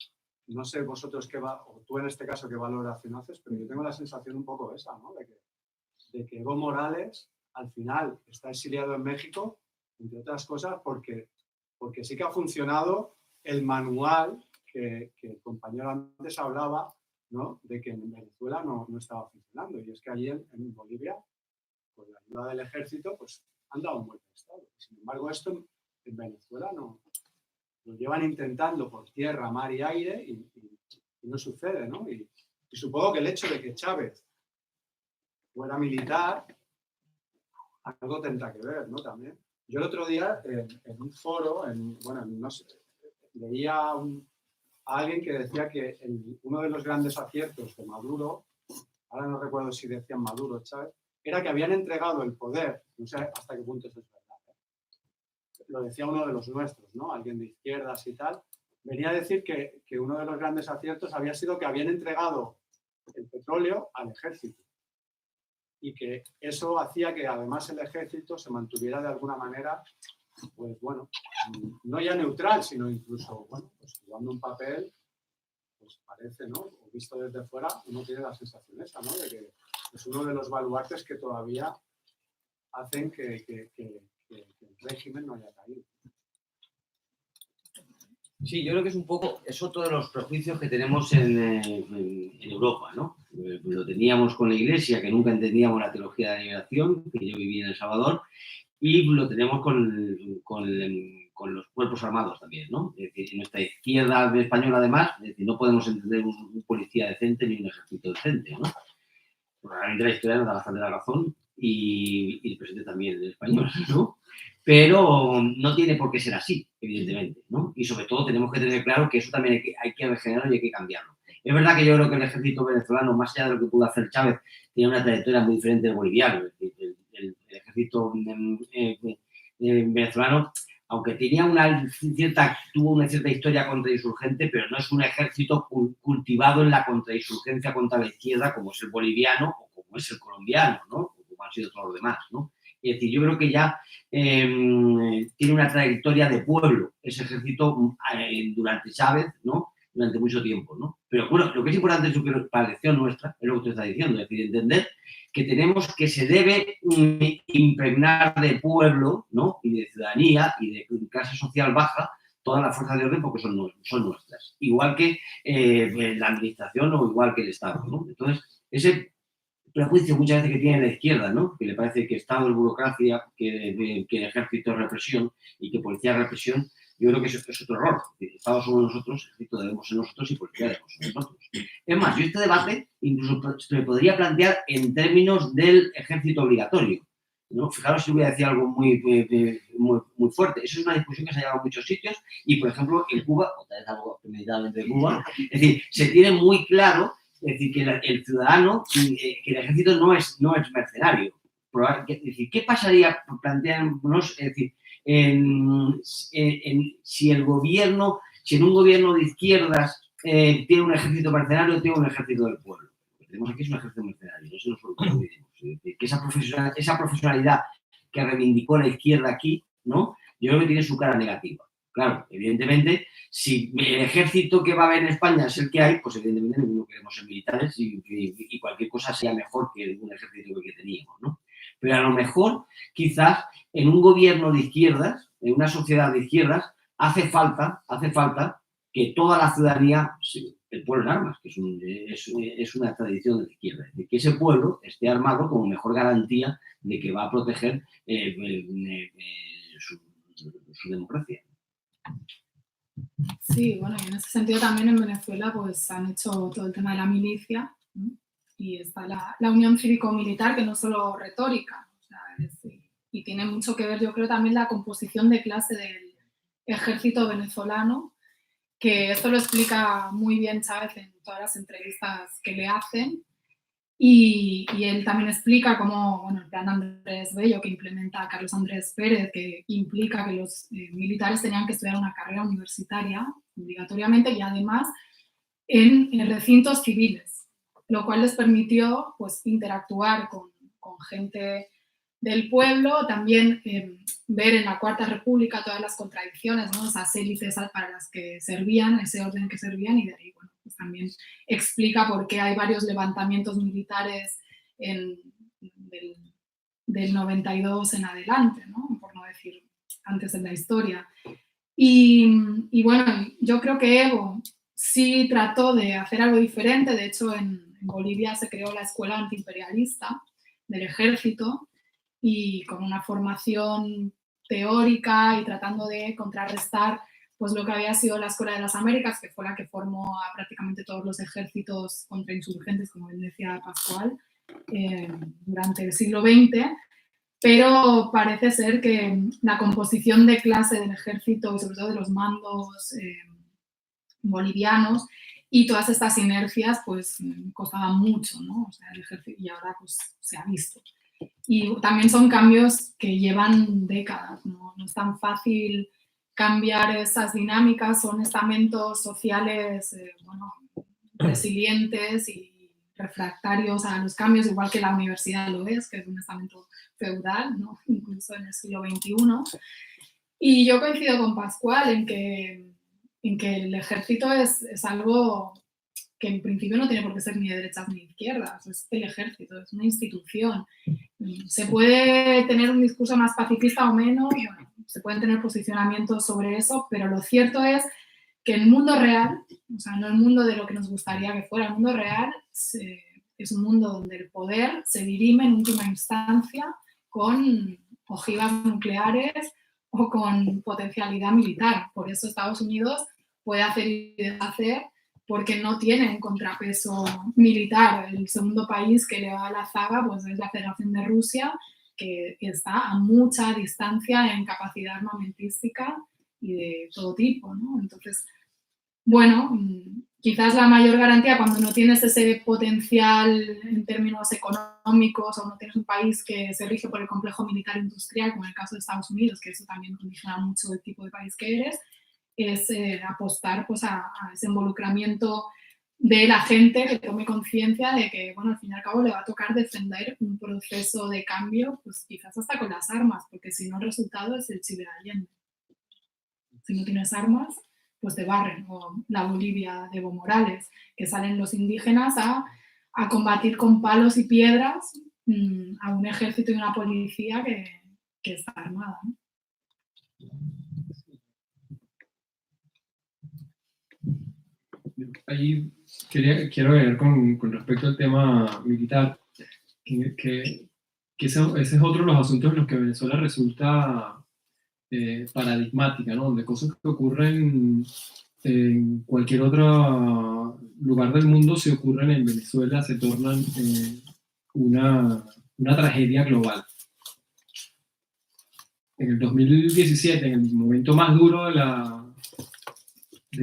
no sé vosotros o tú en este caso qué valoración haces, pero yo tengo la sensación un poco esa, ¿no? De que Evo Morales al final está exiliado en México, entre otras cosas, porque sí que ha funcionado el manual que el compañero antes hablaba, ¿no? De que en Venezuela no estaba funcionando. Y es que allí en Bolivia, con la ayuda del ejército, pues han dado un buen estado. Sin embargo, esto en Venezuela no. Lo llevan intentando por tierra, mar y aire y no sucede, ¿no? Y supongo que el hecho de que Chávez fuera militar, algo tendrá que ver, ¿no? También. Yo el otro día en un foro, no sé, leía a alguien que decía que uno de los grandes aciertos de Maduro, ahora no recuerdo si decían Maduro o Chávez, era que habían entregado el poder, no sé hasta qué punto eso es verdad, lo decía uno de los nuestros, ¿no? Alguien de izquierdas y tal, venía a decir que uno de los grandes aciertos había sido que habían entregado el petróleo al ejército. y que eso hacía que además el ejército se mantuviera de alguna manera, pues bueno, no ya neutral, sino incluso, bueno, pues jugando un papel, pues parece, ¿no? O visto desde fuera, uno tiene la sensación esa, ¿no? De que es uno de los baluartes que todavía hacen que el régimen no haya caído.
Sí, yo creo que es un poco, es otro de los prejuicios que tenemos en Europa, ¿no? Lo teníamos con la Iglesia, que nunca entendíamos la teología de la liberación, que yo viví en El Salvador, y lo tenemos con los cuerpos armados también, ¿no? Es decir, en nuestra izquierda española, además, es decir, no podemos entender un policía decente ni un ejército decente, ¿no? Probablemente la historia nos da bastante la razón y el presente también el español, ¿no? Pero no tiene por qué ser así, evidentemente, ¿no? Y sobre todo tenemos que tener claro que eso también hay que regenerarlo y hay que cambiarlo. Es verdad que yo creo que el ejército venezolano, más allá de lo que pudo hacer Chávez, tiene una trayectoria muy diferente del boliviano. Es decir, el ejército venezolano, aunque tuvo una cierta historia contrainsurgente, pero no es un ejército cultivado en la contrainsurgencia contra la izquierda como es el boliviano o como es el colombiano, ¿no? O como han sido todos los demás, ¿no? Es decir, yo creo que ya tiene una trayectoria de pueblo ese ejército durante Chávez, ¿no? Durante mucho tiempo, ¿no? Pero bueno, lo que es importante es que para la elección nuestra, es lo que usted está diciendo, es decir, entender que tenemos que se debe impregnar de pueblo, ¿no? Y de ciudadanía y de clase social baja todas las fuerzas de orden porque son nuestras. Igual que la administración o igual que el Estado, ¿no? Entonces, ese prejuicio muchas veces que tiene la izquierda, ¿no? Que le parece que Estado es burocracia, que ejército es represión y que policía es represión. Yo creo que eso es otro error. Estado somos nosotros, ejército debemos ser nosotros y policía debemos ser nosotros. Es más, yo este debate incluso se me podría plantear en términos del ejército obligatorio, ¿no? Fijaros si voy a decir algo muy fuerte. Eso es una discusión que se ha llevado a muchos sitios y, por ejemplo, en Cuba, otra vez algo premeditadamente de Cuba, es decir, se tiene muy claro, es decir, que el ciudadano, que el ejército no es mercenario. Es decir, ¿qué pasaría, plantearnos, es decir, si en un gobierno de izquierdas tiene un ejército mercenario o tiene un ejército del pueblo? Lo que tenemos aquí es un ejército mercenario, eso nos lo olvidemos. Es decir, que esa profesionalidad que reivindicó la izquierda aquí, ¿no? Yo creo que tiene su cara negativa. Claro, evidentemente, si el ejército que va a haber en España es el que hay, pues evidentemente ninguno queremos ser militares y cualquier cosa sea mejor que un ejército que teníamos, ¿no? Pero a lo mejor, quizás, en un gobierno de izquierdas, en una sociedad de izquierdas, hace falta que toda la ciudadanía, el pueblo en armas, que es una tradición de la izquierda, es decir, que ese pueblo esté armado como mejor garantía de que va a proteger su democracia.
Sí, bueno, y en ese sentido también en Venezuela pues han hecho todo el tema de la milicia, ¿no? Y está la unión cívico-militar, que no es solo retórica, o sea, y tiene mucho que ver, yo creo, también la composición de clase del ejército venezolano, que esto lo explica muy bien Chávez en todas las entrevistas que le hacen, y él también explica cómo, bueno, el plan Andrés Bello que implementa Carlos Andrés Pérez, que implica que los militares tenían que estudiar una carrera universitaria obligatoriamente y además en recintos civiles, lo cual les permitió pues interactuar con gente del pueblo, también ver en la Cuarta República todas las contradicciones, ¿no? Esas élites para las que servían, ese orden que servían, y de ahí, bueno, pues también explica por qué hay varios levantamientos militares del 92 en adelante, ¿no? Por no decir antes en la historia. Y bueno, yo creo que Evo sí trató de hacer algo diferente. De hecho, en Bolivia se creó la Escuela Antiimperialista del Ejército, y con una formación teórica y tratando de contrarrestar pues lo que había sido la Escuela de las Américas, que fue la que formó a prácticamente todos los ejércitos contrainsurgentes, como bien decía Pascual, durante el siglo XX. Pero parece ser que la composición de clase del ejército y sobre todo de los mandos bolivianos y todas estas inercias pues costaban mucho, ¿no? O sea, el ejército, y ahora pues se ha visto. Y también son cambios que llevan décadas, ¿no? No es tan fácil cambiar esas dinámicas, son estamentos sociales bueno, resilientes y refractarios a los cambios, igual que la universidad lo es, que es un estamento feudal, ¿no? Incluso en el siglo XXI. Y yo coincido con Pascual en que el ejército es algo que en principio no tiene por qué ser ni de derechas ni de izquierdas, es el ejército, es una institución. Se puede tener un discurso más pacifista o menos, bueno, se pueden tener posicionamientos sobre eso, pero lo cierto es que el mundo real, o sea, no el mundo de lo que nos gustaría que fuera, el mundo real es un mundo donde el poder se dirime en última instancia con ojivas nucleares o con potencialidad militar. Por eso Estados Unidos puede hacer y deshacer, porque no tiene un contrapeso militar. El segundo país que le va a la zaga pues, es la Federación de Rusia, que está a mucha distancia en capacidad armamentística y de todo tipo, ¿no? Entonces, bueno, quizás la mayor garantía cuando no tienes ese potencial en términos económicos o no tienes un país que se rige por el complejo militar industrial, como en el caso de Estados Unidos, que eso también condiciona mucho el tipo de país que eres, es apostar pues, a ese involucramiento de la gente que tome conciencia de que, bueno, al fin y al cabo le va a tocar defender un proceso de cambio, pues quizás hasta con las armas, porque si no el resultado es el Chile de Allende. Si no tienes armas, pues te barren, o la Bolivia de Evo Morales, que salen los indígenas a combatir con palos y piedras a un ejército y una policía que está armada, ¿no?
Ahí quiero ver con respecto al tema militar, que ese es otro de los asuntos en los que Venezuela resulta paradigmática, ¿no? Donde cosas que ocurren en cualquier otro lugar del mundo, si ocurren en Venezuela, se tornan una tragedia global. En el 2017, en el momento más duro de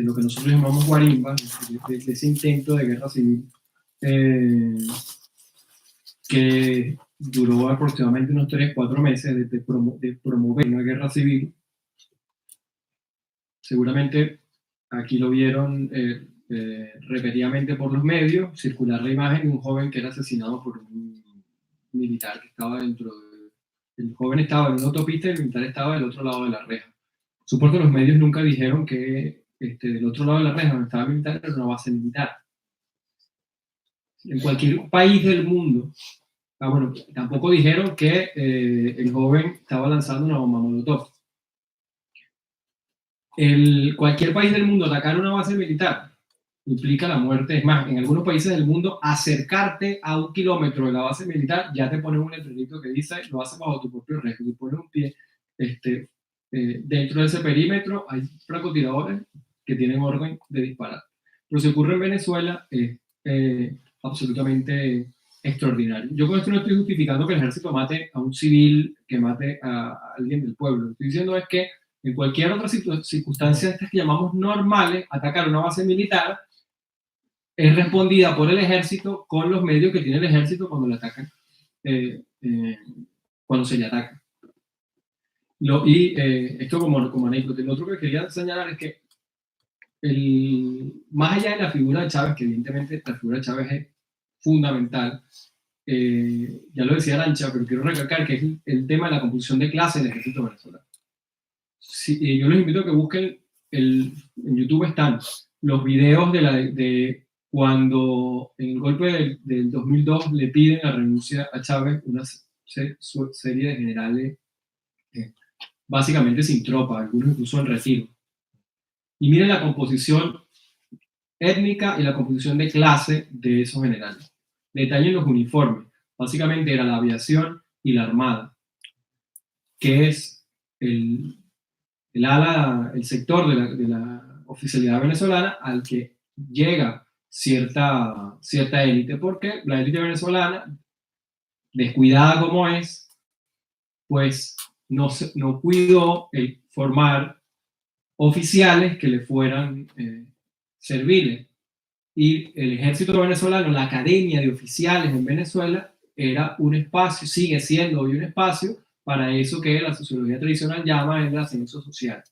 lo que nosotros llamamos guarimba, de ese intento de guerra civil, que duró aproximadamente unos 3-4 meses de promover una guerra civil. Seguramente aquí lo vieron repetidamente por los medios, circular la imagen de un joven que era asesinado por un militar que estaba dentro el joven estaba en una autopista y el militar estaba del otro lado de la reja. Supongo que los medios nunca dijeron que del otro lado de la reja donde estaba el militar era una base militar. En cualquier país del mundo, bueno, tampoco dijeron que el joven estaba lanzando una bomba molotov. Cualquier país del mundo atacar una base militar implica la muerte. Es más, en algunos países del mundo, acercarte a 1 kilómetro de la base militar ya te ponen un letrerito que dice lo haces bajo tu propio riesgo. Tú pones un pie dentro de ese perímetro, hay francotiradores que tienen orden de disparar. Pero si ocurre en Venezuela, es absolutamente extraordinario. Yo con esto no estoy justificando que el ejército mate a un civil, que mate a alguien del pueblo. Lo que estoy diciendo es que en cualquier otra circunstancia, estas que llamamos normales, atacar una base militar es respondida por el ejército con los medios que tiene el ejército cuando le atacan, cuando se le ataca. Esto como anécdota. Lo otro que quería señalar es que más allá de la figura de Chávez, que evidentemente la figura de Chávez es fundamental, ya lo decía Arantxa, pero quiero recalcar que es el tema de la composición de clase del ejército venezolano. Yo les invito a que busquen, en YouTube están los videos de cuando en el golpe del 2002 le piden la renuncia a Chávez, una serie de generales básicamente sin tropa, algunos incluso en retiro. Y miren la composición étnica y la composición de clase de esos generales. Detallen los uniformes. Básicamente era la aviación y la armada, que es el sector de la oficialidad venezolana al que llega cierta élite, porque la élite venezolana, descuidada como es, pues no cuidó el formar oficiales que le fueran serviles. Y el ejército venezolano, la academia de oficiales en Venezuela, era un espacio, sigue siendo hoy un espacio para eso que la sociología tradicional llama el ascenso social.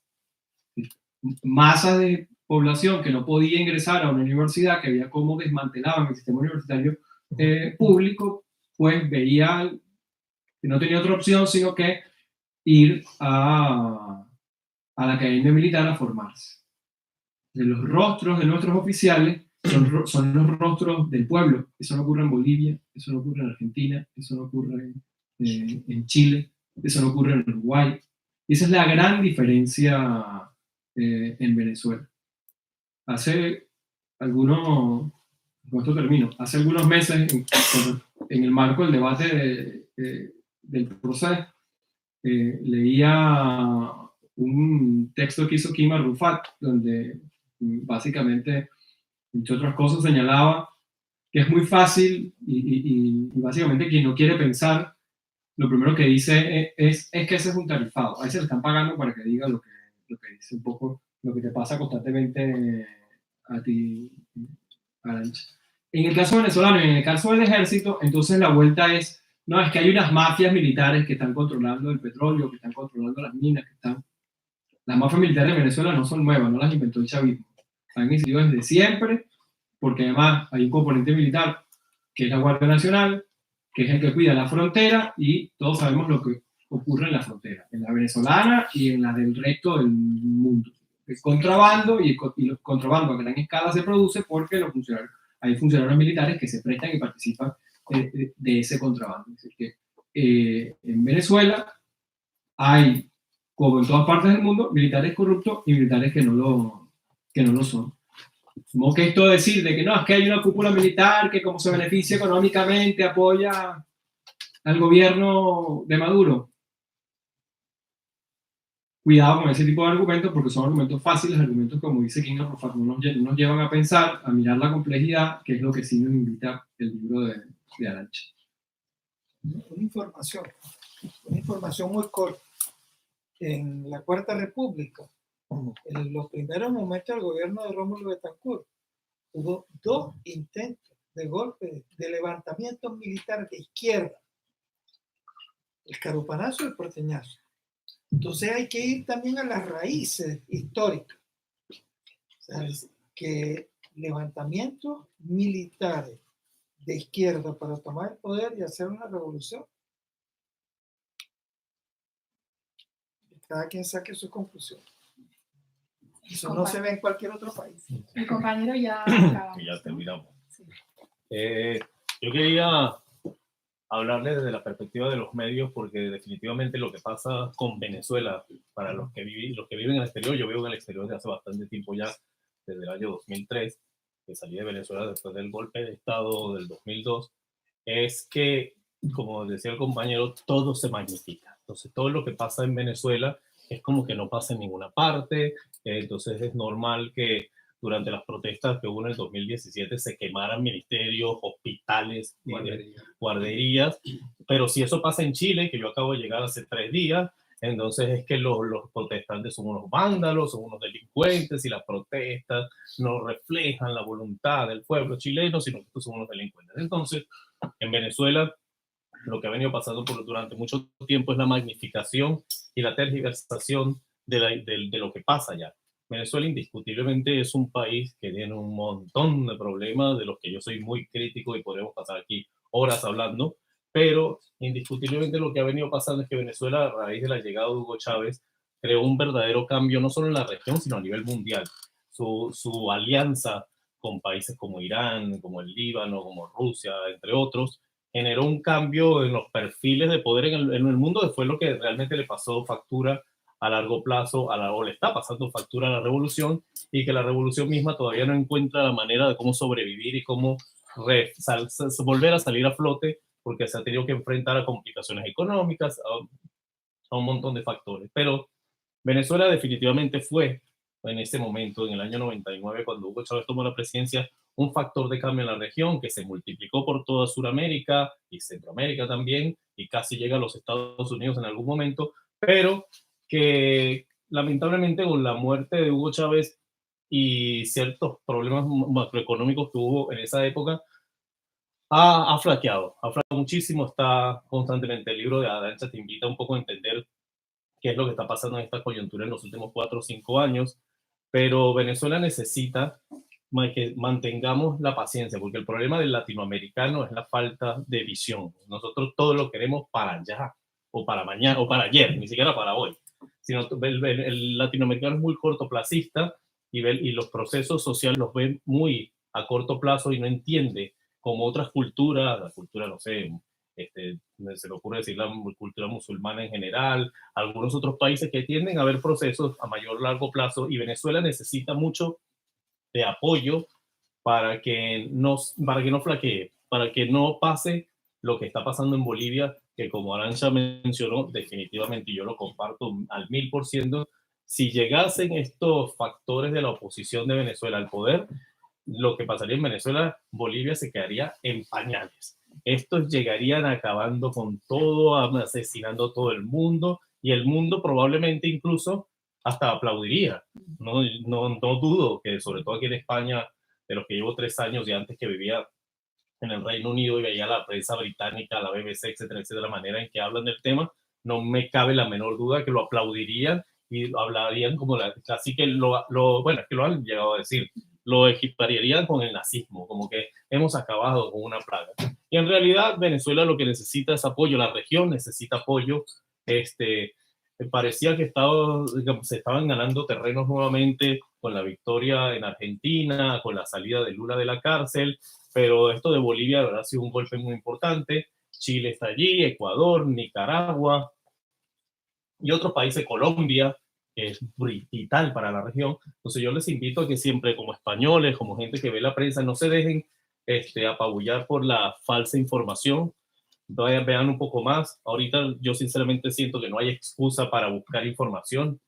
Masas de población que no podía ingresar a una universidad, que había cómo desmantelaban el sistema universitario público, pues veía que no tenía otra opción sino que ir a la academia militar a formarse. De los rostros de nuestros oficiales son los rostros del pueblo. Eso no ocurre en Bolivia, eso no ocurre en Argentina, eso no ocurre en Chile, eso no ocurre en Uruguay. Y esa es la gran diferencia en Venezuela. Hace algunos, con esto termino, hace algunos meses, en el marco del debate del proceso, leía un texto que hizo Kima Rufat, donde básicamente, entre otras cosas, señalaba que es muy fácil y básicamente quien no quiere pensar, lo primero que dice es que ese es un tarifado. Ahí se le están pagando para que diga lo que dice un poco, lo que te pasa constantemente a ti, Arantxa. En el caso venezolano y en el caso del ejército, entonces la vuelta es, no, es que hay unas mafias militares que están controlando el petróleo, que están controlando las minas, que están... Las mafias militares de Venezuela no son nuevas, no las inventó el chavismo. Han existido desde siempre, porque además hay un componente militar, que es la Guardia Nacional, que es el que cuida la frontera, y todos sabemos lo que ocurre en la frontera, en la venezolana y en la del resto del mundo. El contrabando, y el contrabando a gran escala se produce porque hay funcionarios militares que se prestan y participan de ese contrabando. Es decir, que en Venezuela hay, como en todas partes del mundo, militares corruptos y militares que no lo son. Como que esto de decir de que no, es que hay una cúpula militar que como se beneficia económicamente apoya al gobierno de Maduro. Cuidado con ese tipo de argumentos porque son argumentos fáciles, argumentos como dice King of Rufat, no nos llevan a pensar, a mirar la complejidad, que es lo que sí nos invita el libro de Arantxa.
Una información muy corta. En la Cuarta República, en los primeros momentos del gobierno de Rómulo Betancourt, hubo 2 intentos de golpe, de levantamiento militar de izquierda, el carupanazo y el porteñazo. Entonces hay que ir también a las raíces históricas. O sea, que levantamientos militares de izquierda para tomar el poder y hacer una revolución, cada quien saque su conclusión. Eso no se ve en cualquier otro país.
El compañero ya acabamos.
Ya terminamos.
Sí.
Yo quería hablarles desde la perspectiva de los medios, porque definitivamente lo que pasa con Venezuela, para los que viven en el exterior, yo vivo en el exterior desde hace bastante tiempo ya, desde el año 2003, que salí de Venezuela después del golpe de Estado del 2002, es que, como decía el compañero, todo se magnifica. Entonces, todo lo que pasa en Venezuela es como que no pasa en ninguna parte. Entonces, es normal que durante las protestas que hubo en el 2017 se quemaran ministerios, hospitales, guarderías. Pero si eso pasa en Chile, que yo acabo de llegar hace 3 días, entonces es que los protestantes son unos vándalos, son unos delincuentes, y las protestas no reflejan la voluntad del pueblo chileno, sino que son unos delincuentes. Entonces, en Venezuela, lo que ha venido pasando durante mucho tiempo es la magnificación y la tergiversación de lo que pasa allá. Venezuela indiscutiblemente es un país que tiene un montón de problemas de los que yo soy muy crítico y podemos pasar aquí horas hablando, pero indiscutiblemente lo que ha venido pasando es que Venezuela, a raíz de la llegada de Hugo Chávez, creó un verdadero cambio no solo en la región, sino a nivel mundial. Su alianza con países como Irán, como el Líbano, como Rusia, entre otros, generó un cambio en los perfiles de poder en el mundo, que fue lo que realmente le pasó factura a largo plazo, o le está pasando factura a la revolución, y que la revolución misma todavía no encuentra la manera de cómo sobrevivir y cómo volver a salir a flote, porque se ha tenido que enfrentar a complicaciones económicas, a un montón de factores. Pero Venezuela definitivamente fue, en ese momento, en el año 99, cuando Hugo Chávez tomó la presidencia, un factor de cambio en la región que se multiplicó por toda Sudamérica y Centroamérica también, y casi llega a los Estados Unidos en algún momento, pero que lamentablemente con la muerte de Hugo Chávez y ciertos problemas macroeconómicos que hubo en esa época, ha flaqueado muchísimo. Está constantemente, el libro de Arantxa te invita un poco a entender qué es lo que está pasando en esta coyuntura en los últimos 4 o 5 años, pero Venezuela necesita que mantengamos la paciencia, porque el problema del latinoamericano es la falta de visión. Nosotros todo lo queremos para allá, o para mañana, o para ayer, ni siquiera para hoy. Sino el latinoamericano es muy cortoplacista y los procesos sociales los ve muy a corto plazo y no entiende como otras culturas, la cultura, no sé, se me ocurre decir la cultura musulmana en general, algunos otros países que tienden a ver procesos a mayor largo plazo, y Venezuela necesita mucho de apoyo para que no flaquee, para que no pase lo que está pasando en Bolivia, que como Arantxa mencionó, definitivamente yo lo comparto al 1000%, si llegasen estos factores de la oposición de Venezuela al poder, lo que pasaría en Venezuela, Bolivia se quedaría en pañales. Estos llegarían acabando con todo, asesinando a todo el mundo, y el mundo probablemente incluso hasta aplaudiría. No dudo que, sobre todo aquí en España, de los que llevo 3 años y antes que vivía en el Reino Unido y veía la prensa británica, la BBC, etcétera, etcétera, la manera en que hablan del tema, no me cabe la menor duda que lo aplaudirían y hablarían como así que bueno, es que lo han llegado a decir, lo equipararían con el nazismo, como que hemos acabado con una plaga. Y en realidad Venezuela lo que necesita es apoyo, la región necesita apoyo. Parecía que se estaban ganando terrenos nuevamente con la victoria en Argentina, con la salida de Lula de la cárcel, pero esto de Bolivia ha sido un golpe muy importante. Chile está allí, Ecuador, Nicaragua y otros países, Colombia, que es vital para la región. Entonces yo les invito a que siempre, como españoles, como gente que ve la prensa, no se dejen apabullar por la falsa información. Vean un poco más. Ahorita yo sinceramente siento que no hay excusa para buscar información.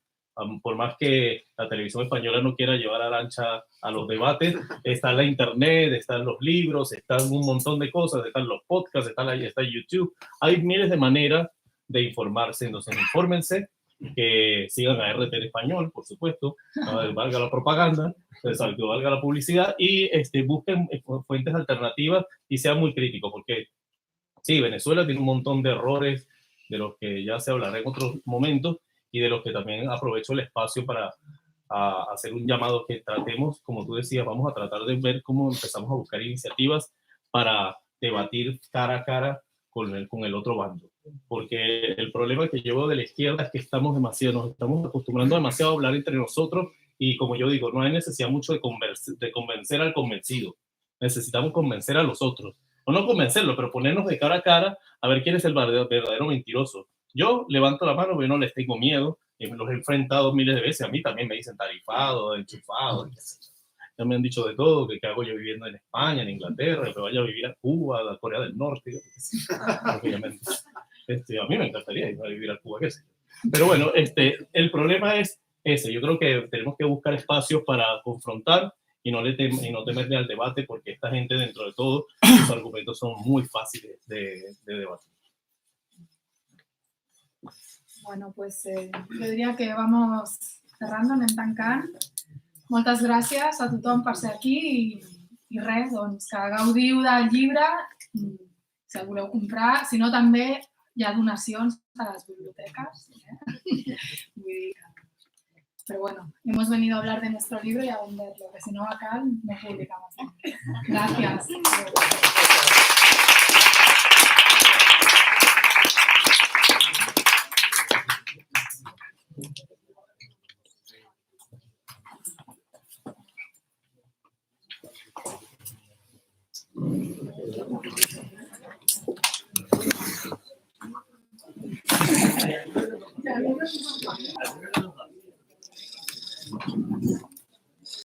Por más que la televisión española no quiera llevar a Arantxa a los debates, está la internet, están los libros, están un montón de cosas, están los podcasts, está YouTube. Hay miles de maneras de informarse. Entonces, infórmense, que sigan a RT en español, por supuesto, valga la propaganda, que valga la publicidad, y busquen fuentes alternativas y sean muy críticos, porque sí, Venezuela tiene un montón de errores de los que ya se hablará en otros momentos y de los que también aprovecho el espacio para hacer un llamado que tratemos, como tú decías, vamos a tratar de ver cómo empezamos a buscar iniciativas para debatir cara a cara con el otro bando. Porque el problema que yo veo de la izquierda es que nos estamos acostumbrando demasiado a hablar entre nosotros y, como yo digo, no hay necesidad mucho de convencer al convencido. Necesitamos convencer a los otros. O no convencerlo, pero ponernos de cara a cara a ver quién es el verdadero mentiroso. Yo levanto la mano, yo no les tengo miedo, los he enfrentado miles de veces, a mí también me dicen tarifado, enchufado, ya me han dicho de todo, que hago yo viviendo en España, en Inglaterra, que vaya a vivir a Cuba, a Corea del Norte, a mí me encantaría ir a vivir a Cuba, qué sé. Pero bueno, el problema es ese, yo creo que tenemos que buscar espacios para confrontar y no temerle al debate, porque esta gente, dentro de todo, sus argumentos son muy fáciles de debatir.
Bueno, pues jo diria que vamos cerrando, anem tancant. Moltes gràcies a tothom per ser aquí i res, doncs que gaudiu del llibre, si el voleu comprar, si no també hi ha donacions a les biblioteques. Vull dir que... Pero bueno, hemos venido a hablar de nuestro libro y a venderlo, que si no acá no publicamos. Gracias.